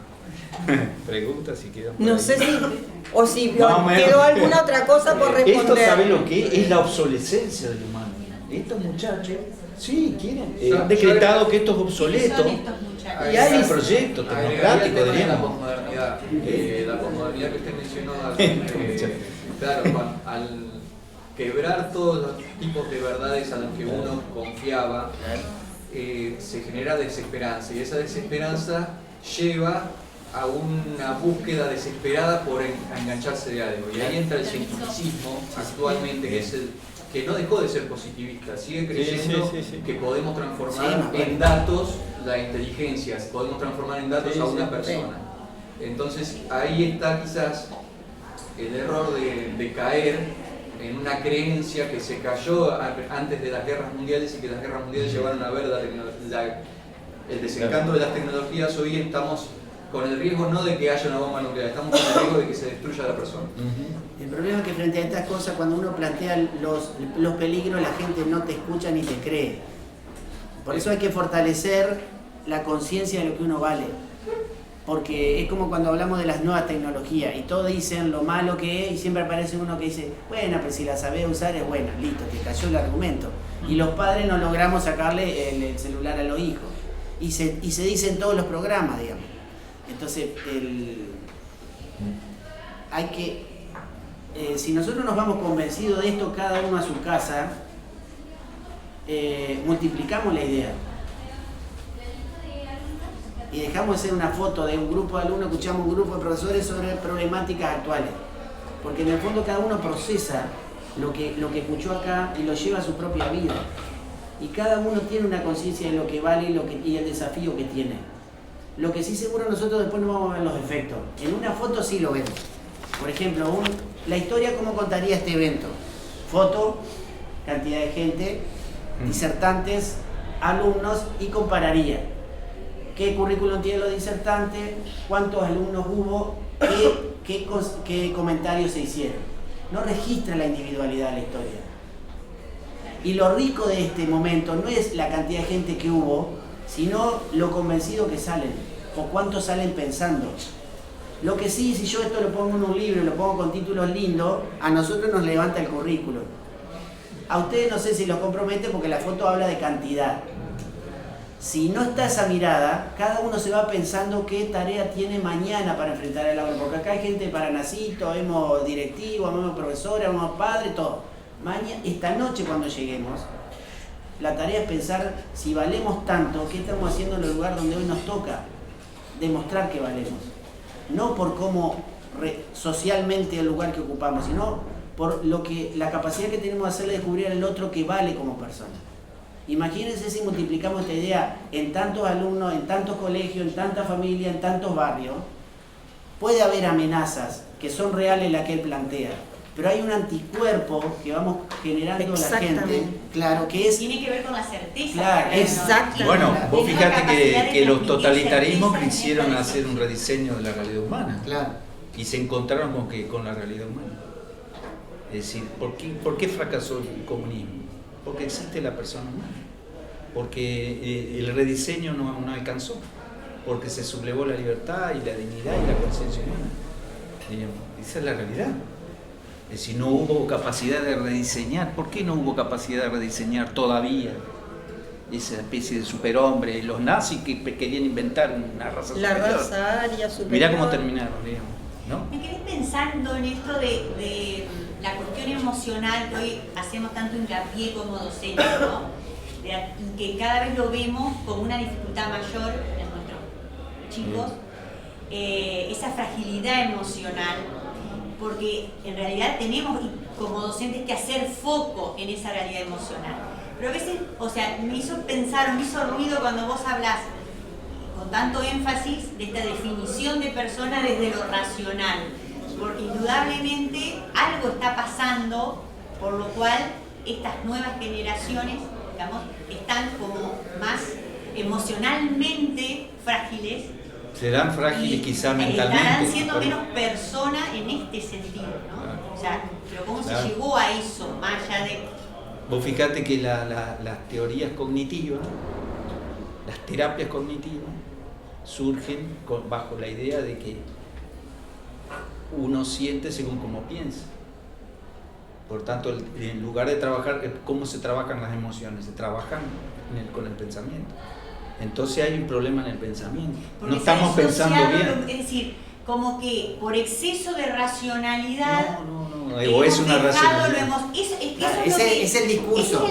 pregunta si queda. No sé si No, quedó alguna otra cosa por responder. Esto, ¿sabe lo que es? Es la obsolescencia del humano. Estos muchachos, sí, quieren. Han decretado que esto es obsoleto. Y hay un proyecto tecnocrático, diríamos. La diríamos. posmodernidad que usted mencionó, claro, al quebrar todos los tipos de verdades a los que uno confiaba, se genera desesperanza, y esa desesperanza lleva a una búsqueda desesperada por engancharse de algo, y ahí entra el cientificismo actualmente, que es que no dejó de ser positivista, sigue creyendo que podemos transformar en datos la inteligencia, podemos transformar en datos a una persona. Entonces ahí está quizás el error de caer en una creencia que se cayó antes de las guerras mundiales, y que las guerras mundiales llevaron a ver el desencanto de las tecnologías. Hoy estamos con el riesgo no de que haya una bomba nuclear, estamos con el riesgo de que se destruya la persona. El problema es que frente a estas cosas, cuando uno plantea los peligros, la gente no te escucha ni te cree. Por eso hay que fortalecer la conciencia de lo que uno vale. porque es como cuando hablamos de las nuevas tecnologías y todos dicen lo malo que es y siempre aparece uno que dice, bueno, pero si la sabés usar es buena, listo, te cayó el argumento. Y los padres no logramos sacarle el celular a los hijos. Y se dice en todos los programas, digamos. Entonces, hay que, si nosotros nos vamos convencidos de esto, cada uno a su casa, multiplicamos la idea. Y dejamos de hacer una foto de un grupo de alumnos, escuchamos un grupo de profesores sobre problemáticas actuales. Porque en el fondo cada uno procesa lo que escuchó acá y lo lleva a su propia vida. Y cada uno tiene una conciencia de lo que vale y el desafío que tiene. Lo que sí seguro nosotros después no vamos a ver los efectos. En una foto sí lo vemos. Por ejemplo, la historia, ¿cómo contaría este evento? Foto, cantidad de gente, disertantes, alumnos, y compararía. ¿Qué currículum tienen los disertantes? ¿Cuántos alumnos hubo? ¿Qué comentarios se hicieron? No registra la individualidad de la historia. Y lo rico de este momento no es la cantidad de gente que hubo, sino lo convencido que salen, o cuántos salen pensando. Lo que sí, si yo esto lo pongo en un libro y lo pongo con títulos lindos, a nosotros nos levanta el currículum. A ustedes no sé si los compromete porque la foto habla de cantidad. Si no está esa mirada, cada uno se va pensando qué tarea tiene mañana para enfrentar el aula. Porque acá hay gente de Paranacito, vemos directivos, vemos profesores, vemos padres, todo. Esta noche cuando lleguemos, la tarea es pensar si valemos tanto, qué estamos haciendo en el lugar donde hoy nos toca. Demostrar que valemos. No por cómo socialmente el lugar que ocupamos, sino por la capacidad que tenemos de hacerle descubrir al otro que vale como persona. Imagínense si multiplicamos esta idea en tantos alumnos, en tantos colegios, en tantas familias, en tantos barrios. Puede haber amenazas que son reales las que él plantea, pero hay un anticuerpo que vamos generando en la gente, claro, que es... Tiene que ver con la certeza. Claro, exacto. Bueno, vos Es la fíjate capacidad de que los transmitir totalitarismos certeza quisieron en el hacer un rediseño de la realidad humana. Claro. Y se encontraron con la realidad humana. Es decir, ¿por qué fracasó el comunismo? Porque existe la persona humana. Porque el rediseño no alcanzó. Porque se sublevó la libertad y la dignidad y la conciencia humana. Digamos, esa es la realidad. Es decir, no hubo capacidad de rediseñar. ¿Por qué no hubo capacidad de rediseñar todavía esa especie de superhombre? Los nazis que querían inventar una raza la superior. raza aria superior. Mirá cómo terminaron, digamos, ¿no? Me quedé pensando en esto de la cuestión emocional que hoy hacemos tanto hincapié como docentes, ¿no? Y que cada vez lo vemos como una dificultad mayor en nuestros chicos, esa fragilidad emocional, porque en realidad tenemos como docentes que hacer foco en esa realidad emocional. Pero a veces, o sea, me hizo ruido cuando vos hablás con tanto énfasis de esta definición de persona desde lo racional, porque indudablemente algo está pasando por lo cual estas nuevas generaciones, digamos, están como más emocionalmente frágiles. Serán frágiles quizá mentalmente. Estarán siendo menos personas en este sentido, ¿no? Claro. O sea, pero ¿cómo Claro. se llegó a eso, más allá de...? Vos fíjate que las teorías cognitivas, las terapias cognitivas, surgen bajo la idea de que uno siente según cómo piensa. Por tanto, en lugar de trabajar, ¿cómo se trabajan las emociones? Se trabajan con el pensamiento. Entonces hay un problema en el pensamiento. Porque no estamos pensando bien. Es decir, como que por exceso de racionalidad... O es una racionalidad. Es el discurso. Ese es el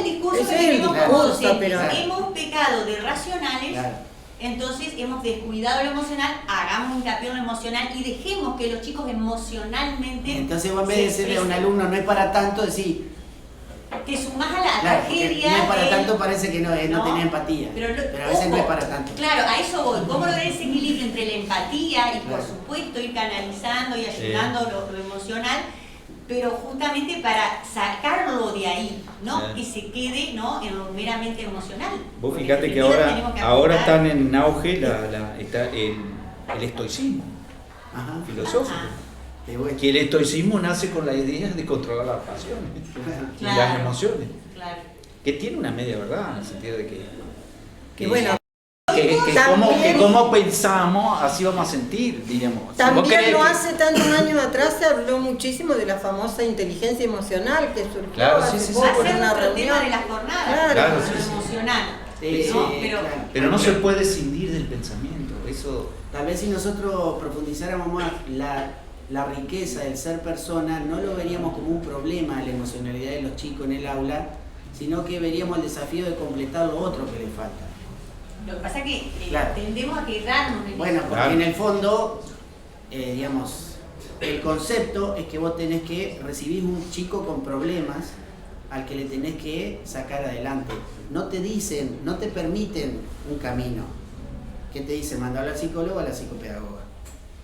discurso Ese que es el tenemos como discurso, docentes. pero- Hemos pecado de racionales, Claro. entonces hemos descuidado lo emocional, hagamos hincapié en lo emocional y dejemos que los chicos emocionalmente... Entonces vos en vez de se decirle a un expresen. alumno no es para tanto, decís, Que sumás a la claro, porque tragedia... no es para de- tanto, parece que no ¿no? tenía empatía. Pero a veces no es para tanto. Claro, a eso voy. ¿Cómo lograr ese equilibrio entre la empatía y, por supuesto, ir canalizando y ayudando lo emocional? Pero justamente para sacarlo de ahí, ¿no? Que se quede, ¿no?, en lo meramente emocional. Vos Porque fíjate en que definitiva tenemos que ahora apuntar- están en auge está el estoicismo Ajá. filosófico. Ajá. De vuelta. Que el estoicismo nace con la idea de controlar las pasiones y las Claro. emociones. Claro. Que tiene una media verdad, en el sentido de que Y bueno, cómo pensamos, así vamos a sentir, diríamos. También no hace tantos años atrás se habló muchísimo de la famosa inteligencia emocional que surgió hace poco en una reunión. Tema de la jornada, claro, emocional. Pero no se puede escindir del pensamiento. Eso. Tal vez si nosotros profundizáramos más la riqueza del ser persona, no lo veríamos como un problema la emocionalidad de los chicos en el aula, sino que veríamos el desafío de completar lo otro que les falta. Lo que pasa es que Claro. tendemos a quedarnos en Bueno, eso. porque en el fondo, digamos, el concepto es que vos tenés que recibir un chico con problemas al que le tenés que sacar adelante. No te dicen, no te permiten un camino. ¿Qué te dicen? Mandarlo al psicólogo o a la psicopedagoga.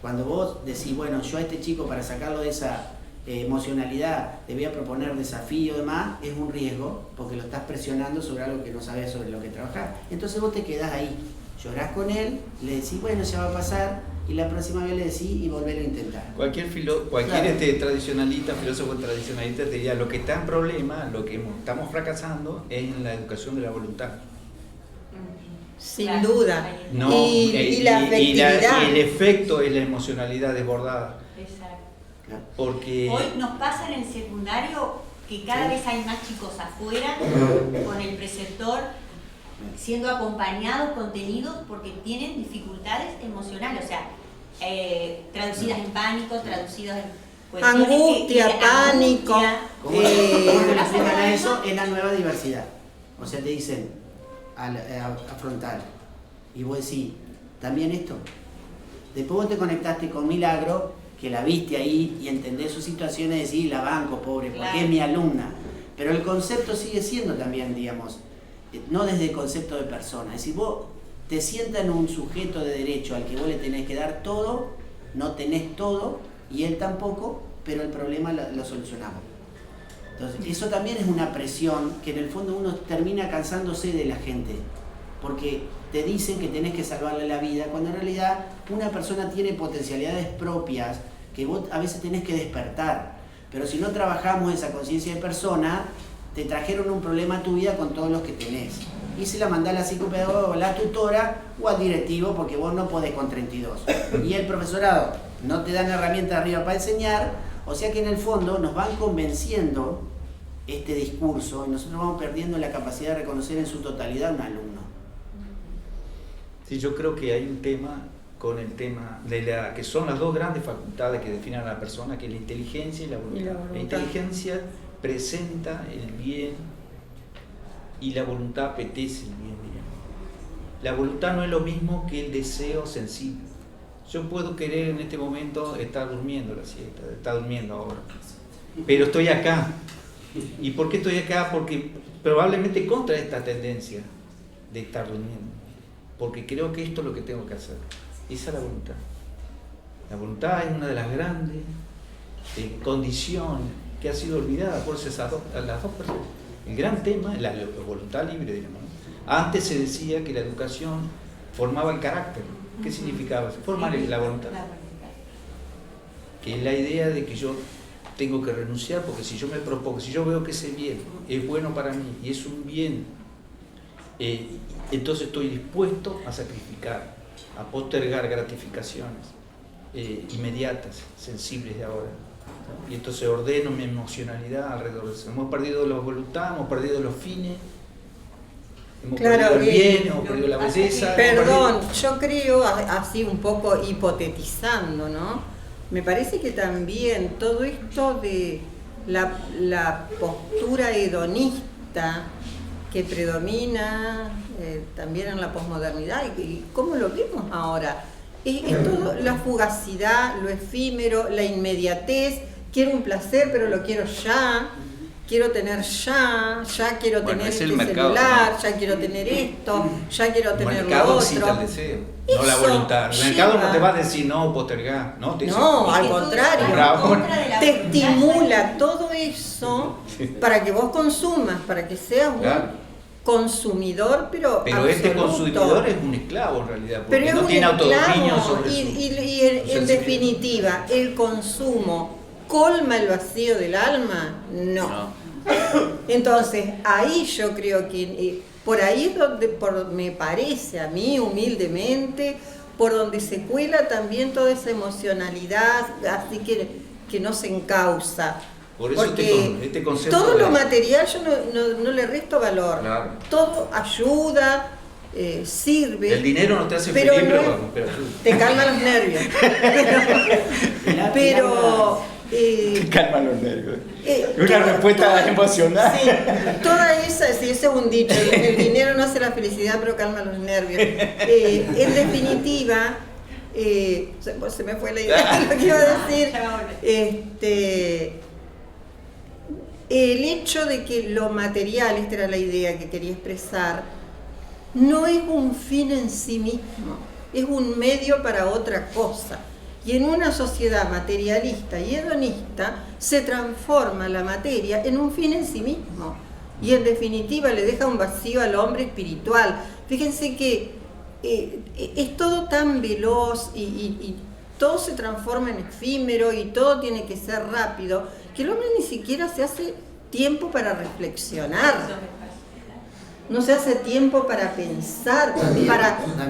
Cuando vos decís, bueno, yo a este chico para sacarlo de esa emocionalidad le voy a proponer desafío y demás, es un riesgo porque lo estás presionando sobre algo que no sabes sobre lo que trabajar. Entonces vos te quedás ahí, llorás con él, le decís, bueno, ya va a pasar, y la próxima vez le decís y volverlo a intentar. Cualquier Claro. tradicionalista, filósofo tradicionalista te diría, lo que está en problema, lo que estamos fracasando es en la educación de la voluntad. Sin Claro. duda. No, y la afectividad. y el efecto es la emocionalidad desbordada. Exacto. Porque Hoy nos pasa en el secundario que cada vez hay más chicos afuera con el preceptor siendo acompañados, contenidos, porque tienen dificultades emocionales, o sea, traducidas en pánico, traducidas en cuestiones Angustia, pánico. ¿Cómo te lo explican a eso? Es la nueva diversidad. O sea, te dicen a frontal. Y vos decís, ¿también esto? Después vos te conectaste con Milagro, que la viste ahí y entendés sus situaciones y decís, la banco, pobre, porque Claro. es mi alumna. Pero el concepto sigue siendo también, digamos, no desde el concepto de persona. Es decir, vos te sientas en un sujeto de derecho al que vos le tenés que dar todo, no tenés todo, y él tampoco, pero el problema lo solucionamos. Entonces, eso también es una presión que en el fondo uno termina cansándose de la gente, porque te dicen que tenés que salvarle la vida, cuando en realidad una persona tiene potencialidades propias que vos a veces tenés que despertar. Pero si no trabajamos esa conciencia de persona, te trajeron un problema a tu vida con todos los que tenés. Y se la mandás a la psicopedagoga o a la tutora o al directivo porque vos no podés con 32. Y el profesorado no te dan herramientas arriba para enseñar, o sea que en el fondo nos van convenciendo este discurso y nosotros vamos perdiendo la capacidad de reconocer en su totalidad a un alumno. sí, yo creo que hay un tema con el tema de que son las dos grandes facultades que definen a la persona, que es la inteligencia y la voluntad. La inteligencia presenta el bien y la voluntad apetece el bien, digamos. La voluntad no es lo mismo que el deseo sensible. Yo puedo querer en este momento estar durmiendo la siesta, estar durmiendo ahora, pero estoy acá. ¿Y por qué estoy acá? Porque probablemente contra esta tendencia de estar durmiendo, porque creo que esto es lo que tengo que hacer. Esa es la voluntad. La voluntad es una de las grandes condiciones que ha sido olvidada por las dos personas. El gran tema es la voluntad libre, digamos, ¿no? Antes se decía que la educación formaba el carácter. ¿Qué significaba? Formar la voluntad. Que es la idea de que yo tengo que renunciar, porque si yo me propongo, si yo veo que ese bien es bueno para mí y es un bien, entonces estoy dispuesto a sacrificar, a postergar gratificaciones inmediatas, sensibles de ahora. Y entonces ordeno mi emocionalidad alrededor de eso. Hemos perdido la voluntad, hemos perdido los fines, hemos perdido el bien, hemos perdido la belleza. Perdón, yo creo, así un poco hipotetizando, ¿no? Me parece que también todo esto de la postura hedonista que predomina también en la posmodernidad y cómo lo vemos ahora, es todo la fugacidad, lo efímero, la inmediatez. Quiero un placer, pero lo quiero ya. Quiero tener ya quiero tener este celular, ya quiero tener esto, ya quiero tener lo otro. Excita el deseo, no la voluntad. El mercado no te va a decir no, postergar, no, te dice, no, al contrario, te voluntad. estimula todo eso para que vos consumas, para que seas un consumidor, pero este absoluto. consumidor es un esclavo en realidad, porque Pero no es tiene un autodominio esclavo, sobre y en definitiva, ¿el consumo colma el vacío del alma? No. Entonces, ahí yo creo que por ahí es donde, me parece a mí, humildemente, por donde se cuela también toda esa emocionalidad, así que no se encausa. Por eso porque este concepto todo lo material yo no le resto valor. Claro. Todo ayuda, sirve. El dinero no te hace pero feliz, no pero te calma los nervios. pero te calma los nervios. Una toda- respuesta toda- emocional. Sí, toda esa, sí, ese es un dicho. El dinero no hace la felicidad, pero calma los nervios. En definitiva, se me fue la idea de lo que iba a decir. El hecho de que lo material, esta era la idea que quería expresar, no es un fin en sí mismo, es un medio para otra cosa. Y en una sociedad materialista y hedonista se transforma la materia en un fin en sí mismo. Y en definitiva le deja un vacío al hombre espiritual. Fíjense que es todo tan veloz y todo se transforma en efímero y todo tiene que ser rápido, que el hombre ni siquiera se hace tiempo para reflexionar. No se hace tiempo para pensar,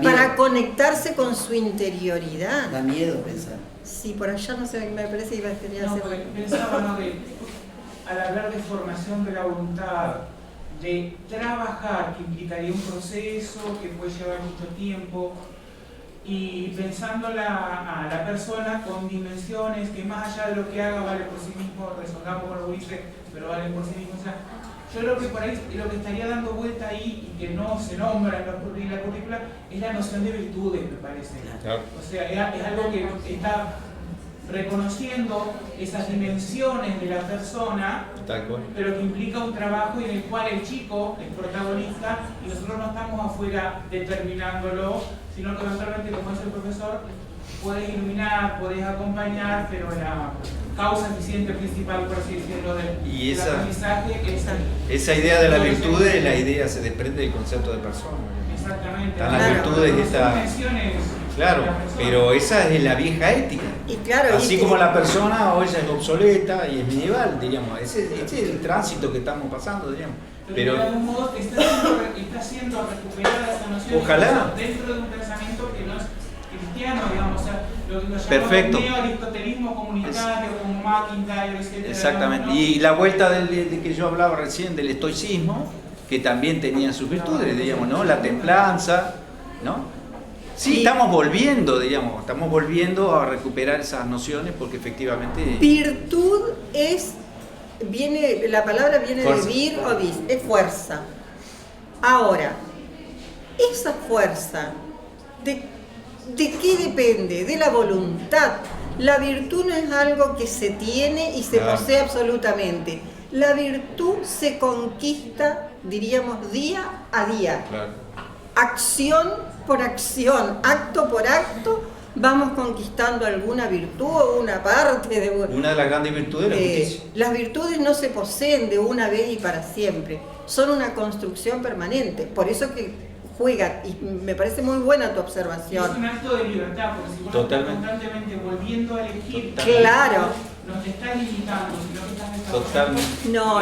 para conectarse con su interioridad. Da miedo pensar. Sí, por allá no sé, me parece que iba a tener No, porque pensaba, ¿no?, que al hablar de formación de la voluntad, de trabajar, que implicaría un proceso que puede llevar mucho tiempo, y pensando a la persona con dimensiones que más allá de lo que haga vale por sí mismo, resonamos con lo que dice, pero vale por sí mismo. O sea, yo creo que por ahí lo que estaría dando vuelta ahí y que no se nombra en la currícula es la noción de virtudes, me parece. Claro. O sea, es algo que está reconociendo esas dimensiones de la persona, pero que implica un trabajo en el cual el chico es protagonista y nosotros no estamos afuera determinándolo, sino que eventualmente, como dice el profesor, puedes iluminar, puedes acompañar, pero la causa eficiente principal, por así decirlo, del aprendizaje es esa idea de la virtud, la idea se desprende del concepto de persona. Exactamente. Están las virtudes de esta... Claro, pero esa es la vieja ética. Y claro, así como la persona hoy ya es obsoleta y es medieval, diríamos. Ese es el tránsito que estamos pasando, diríamos. Pero de algún modo está siendo recuperada esa noción. Ojalá. Dentro de un pensamiento que no es cristiano, digamos, o sea, lo llamamos perfecto. Neo-aristotelismo comunitario, como McIntyre, etc. Exactamente. ¿no? Y la vuelta de que yo hablaba recién del estoicismo, que también tenía sus virtudes, diríamos, ¿no? La templanza, ¿no? Sí, estamos volviendo, digamos, a recuperar esas nociones porque efectivamente... Virtud la palabra viene fuerza. de vir o vis, es fuerza. Ahora, esa fuerza, ¿de qué depende? De la voluntad. La virtud no es algo que se tiene y se posee absolutamente. La virtud se conquista, diríamos, día a día. Claro. Acción por acción, acto por acto, vamos conquistando alguna virtud o una parte de... Una de las grandes virtudes es la justicia. Las virtudes no se poseen de una vez y para siempre, son una construcción permanente, por eso que juegan, y me parece muy buena tu observación. Es un acto de libertad, porque si vos estás constantemente volviendo a elegir, claro, no te estás limitando, sino que estás totalmente. No,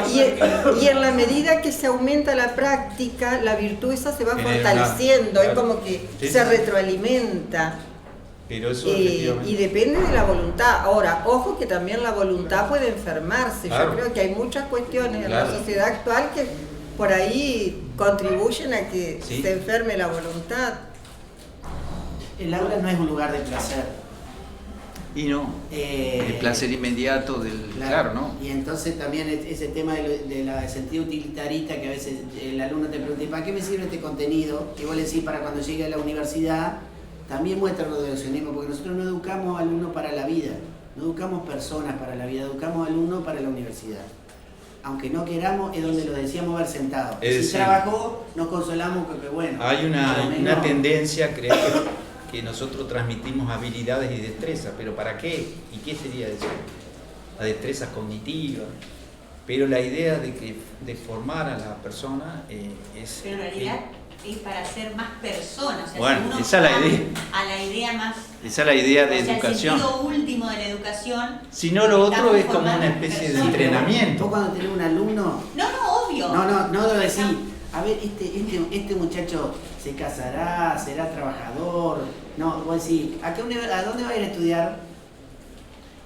y en la medida que se aumenta la práctica, la virtud esa se va fortaleciendo, es como que se retroalimenta. Pero eso efectivamente. Y depende de la voluntad. Ahora, ojo que también la voluntad puede enfermarse. Claro. Yo creo que hay muchas cuestiones en la sociedad actual que por ahí contribuyen a que se enferme la voluntad. El aula no es un lugar de placer. Y no, el placer inmediato del... Claro, ¿no? Y entonces también ese tema del sentido utilitarista que a veces el alumno te pregunta, ¿y para qué me sirve este contenido? Y vos le decís, para cuando llegue a la universidad, también muestra el reduccionismo, porque nosotros no educamos alumnos para la vida, no educamos personas para la vida, educamos alumnos para la universidad. Aunque no queramos, es donde lo decíamos ver sentados. Si trabajó, nos consolamos porque bueno. Hay una tendencia a creer que nosotros transmitimos habilidades y destrezas, pero ¿para qué? ¿Y qué sería eso? La destreza cognitiva. Pero la idea de formar a la persona es... Pero en realidad es para ser más personas. O sea, bueno, si uno esa es la idea. A la idea más... Esa es la idea de El educación. sentido último de la educación. Si no, lo otro es como una especie de entrenamiento. Vos cuando tenés un alumno... No, obvio. No lo decís. a ver, este muchacho se casará, será trabajador, no, vos decís, ¿a dónde va a ir a estudiar?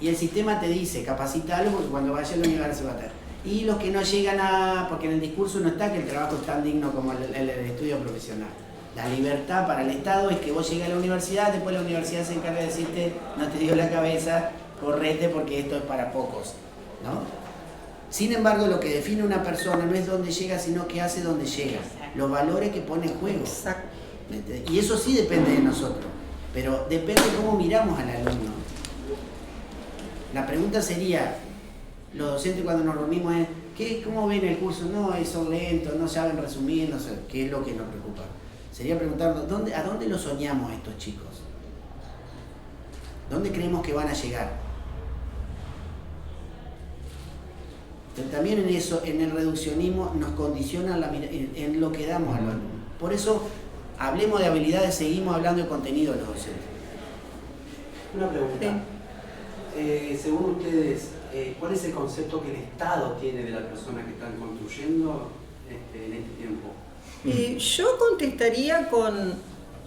Y el sistema te dice, capacitalo porque cuando vaya a la universidad va a estar. Y los que no llegan porque en el discurso no está que el trabajo es tan digno como el estudio profesional. La libertad para el Estado es que vos llegues a la universidad, después la universidad se encarga de decirte, no te dio la cabeza, correte porque esto es para pocos, ¿no? Sin embargo, lo que define una persona no es dónde llega, sino qué hace donde llega. Los valores que pone en juego. Exacto. Y eso sí depende de nosotros, pero depende de cómo miramos al alumno. La pregunta sería, los docentes cuando nos reunimos es, ¿cómo ven el curso? No, son lentos, no saben resumir, no sé, ¿qué es lo que nos preocupa? Sería preguntarnos, ¿a dónde lo soñamos estos chicos? ¿Dónde creemos que van a llegar? También en eso, en el reduccionismo, nos condiciona en lo que damos a los alumnos. Por eso, hablemos de habilidades, seguimos hablando de contenido de los docentes. Una pregunta. Según ustedes, ¿cuál es el concepto que el Estado tiene de la persona que están construyendo en este tiempo? Yo contestaría con,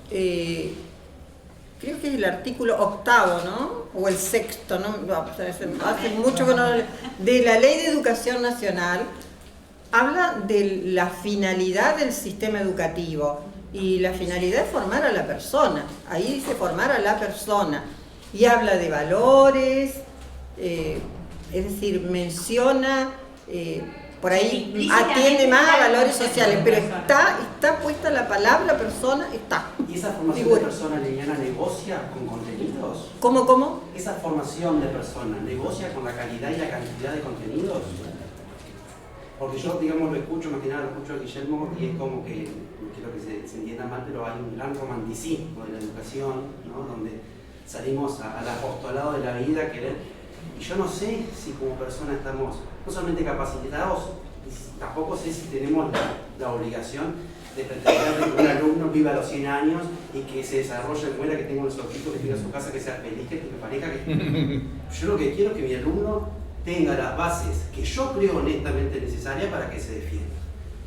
creo que es el artículo 8º, ¿no? O el 6º, ¿no? Hace mucho que no... De la Ley de Educación Nacional, habla de la finalidad del sistema educativo. Y la finalidad es formar a la persona. Ahí dice formar a la persona. Y habla de valores, es decir, menciona, por ahí atiende más a valores sociales, pero está puesta la palabra persona, está. ¿Y esa formación de persona, Liliana, negocia con contenidos? ¿Cómo? ¿Esa formación de persona negocia con la calidad y la cantidad de contenidos? Porque yo, digamos, lo escucho, más que nada lo escucho a Guillermo y es como que, no quiero que se entienda mal, pero hay un gran romanticismo de la educación, ¿no? Donde salimos al apostolado de la vida, y yo no sé si como persona estamos no solamente capacitados, tampoco sé si tenemos la obligación de pretender que un alumno viva a los 100 años y que se desarrolle, muera, que tenga unos ojitos, que tenga su casa, que sea feliz, que me parezca que... Yo lo que quiero es que mi alumno tenga las bases que yo creo honestamente necesarias para que se defienda.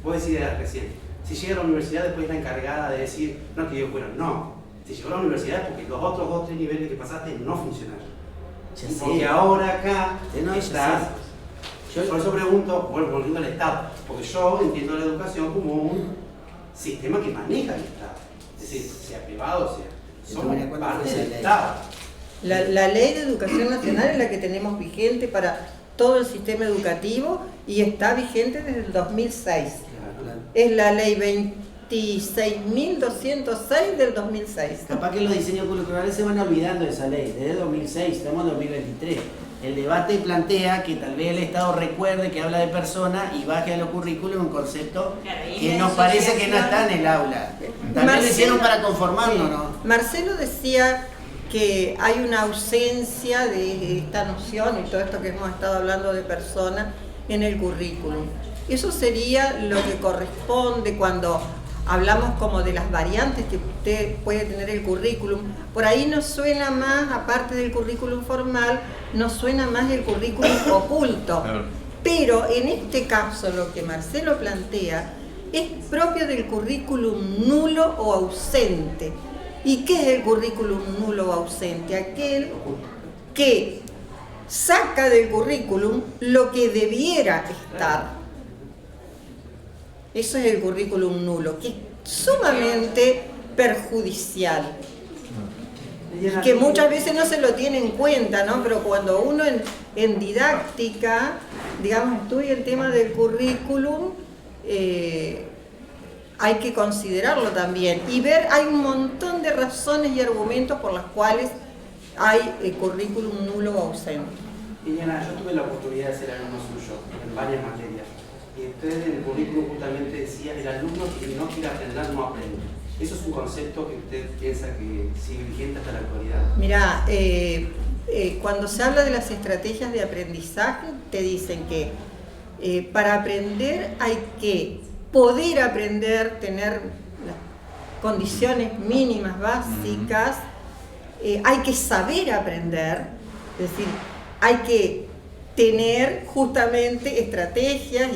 Vos decías recién, si llega a la universidad después es la encargada de decir, no, que yo fuera, no. Si llegó a la universidad es porque los otros 2 o 3 niveles que pasaste no funcionaron. Porque ahora acá estás... Por eso pregunto, volviendo al Estado, porque yo entiendo la educación como un sistema que maneja el Estado. Es decir, sea privado, somos parte del Estado. La Ley de Educación Nacional es la que tenemos vigente para todo el sistema educativo y está vigente desde el 2006. Es la Ley 26.206 del 2006. Capaz que los diseños curriculares se van olvidando de esa ley, desde 2006, estamos en 2023. El debate plantea que tal vez el Estado recuerde que habla de persona y baje a los currículos un concepto que nos parece que no está en el aula. También lo hicieron para conformarnos, ¿no? Marcelo decía que hay una ausencia de esta noción y todo esto que hemos estado hablando de persona en el currículum. Eso sería lo que corresponde cuando hablamos como de las variantes que usted puede tener el currículum. Por ahí nos suena más, aparte del currículum formal, nos suena más el currículum oculto. Pero en este caso lo que Marcelo plantea es propio del currículum nulo o ausente. ¿Y qué es el currículum nulo o ausente? Aquel que saca del currículum lo que debiera estar. Eso es el currículum nulo, que es sumamente perjudicial. Que muchas veces no se lo tiene en cuenta, ¿no? Pero cuando uno en didáctica, digamos, estudia el tema del currículum, hay que considerarlo también y ver, hay un montón de razones y argumentos por las cuales hay currículum nulo o ausente. Liliana, yo tuve la oportunidad de ser alumno suyo en varias materias y usted en el currículum justamente decía, el alumno que no quiere aprender no aprende. ¿Eso es un concepto que usted piensa que sigue vigente hasta la actualidad? Mirá, cuando se habla de las estrategias de aprendizaje, te dicen que para aprender hay que poder aprender, tener las condiciones mínimas básicas, hay que saber aprender, es decir, hay que tener justamente estrategias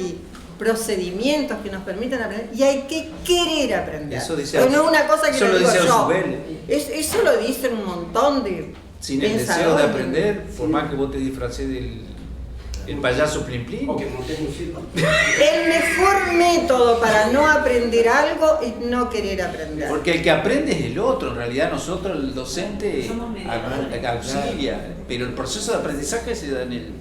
procedimientos que nos permitan aprender y hay que querer aprender. Eso dice, no es una cosa que eso lo lo digo dice yo. Ausubel. Eso lo dicen un montón de Sin el deseo de pensadores. aprender, por más que vos te disfraces del el payaso Plin Plin. O que montes un circo. El mejor método para no aprender algo es no querer aprender. Porque el que aprende es el otro, en realidad nosotros, el docente, Somos mediadores. auxilia, pero el proceso de aprendizaje se da en el...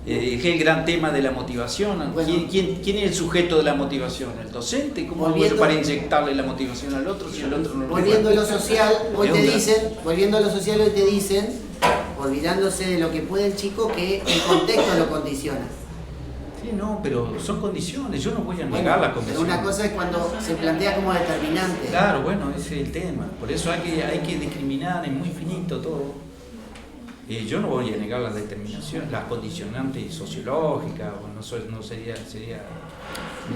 es el gran tema de la motivación. Bueno. ¿Quién es el sujeto de la motivación? ¿El docente? ¿Cómo hago yo para inyectarle la motivación al otro si el otro no lo Volviendo a lo reparte? social, hoy Es te un dicen, olvidándose de lo que puede el chico, que el contexto lo condiciona. Sí, no, pero son condiciones, yo no voy a negar Bueno, las pero condiciones. una cosa es cuando se plantea como determinante. Claro, bueno, ese es el tema. Por eso hay que discriminar, es muy finito todo. Yo no voy a negar las determinaciones, las condicionantes sociológicas, no sería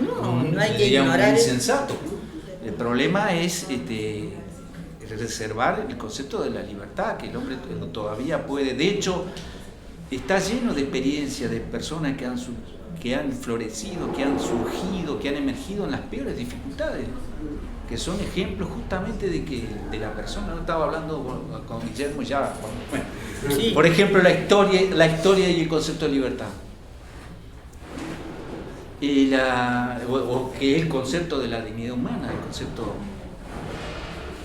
No hay que diríamos, ignorar insensato. El problema es reservar el concepto de la libertad, que el hombre todavía puede. De hecho, está lleno de experiencias de personas que han florecido, que han surgido, que han emergido en las peores dificultades, que son ejemplos justamente de la persona. No estaba hablando con Guillermo ya, bueno, Sí. por ejemplo, la historia y el concepto de libertad. O que es el concepto de la dignidad humana, el concepto.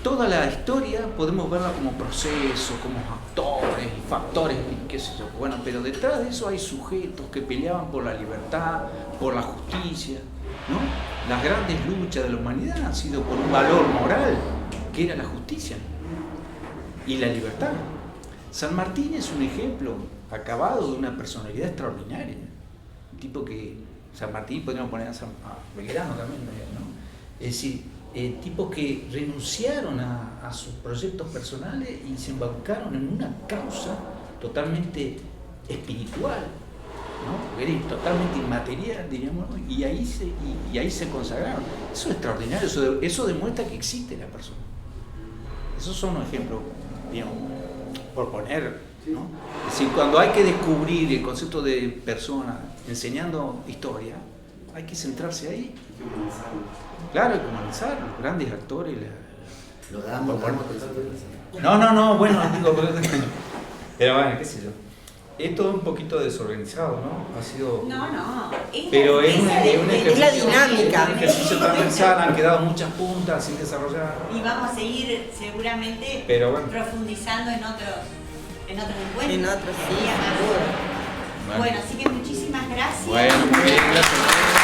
Toda la historia podemos verla como procesos, como actores y factores, y qué sé yo. Bueno, pero detrás de eso hay sujetos que peleaban por la libertad, por la justicia, ¿no? Las grandes luchas de la humanidad han sido por un valor moral, que era la justicia y la libertad. San Martín es un ejemplo acabado de una personalidad extraordinaria. Un tipo que, San Martín, podríamos poner a Belgrano también, ¿no? Es decir, tipos que renunciaron a sus proyectos personales y se embarcaron en una causa totalmente espiritual, ¿no? Era totalmente inmaterial, diríamos, ¿no? y ahí se consagraron. Eso es extraordinario, eso demuestra que existe la persona. Esos son ejemplos, digamos, por poner, ¿no? Es decir, cuando hay que descubrir el concepto de persona enseñando historia, hay que centrarse ahí. Claro, hay que humanizar los grandes actores. Lo damos. No, bueno, digo, pero bueno, qué sé yo. Es todo un poquito desorganizado, ¿no? Ha sido. No. Pero es un ejercicio. Es la dinámica. Un ejercicio transversal, han quedado muchas puntas sin desarrollar. Y vamos a seguir seguramente Pero bueno. profundizando en otros encuentros. En otros, sí, Días más. seguro. Bueno, así que muchísimas gracias. Bueno, muy bien, gracias.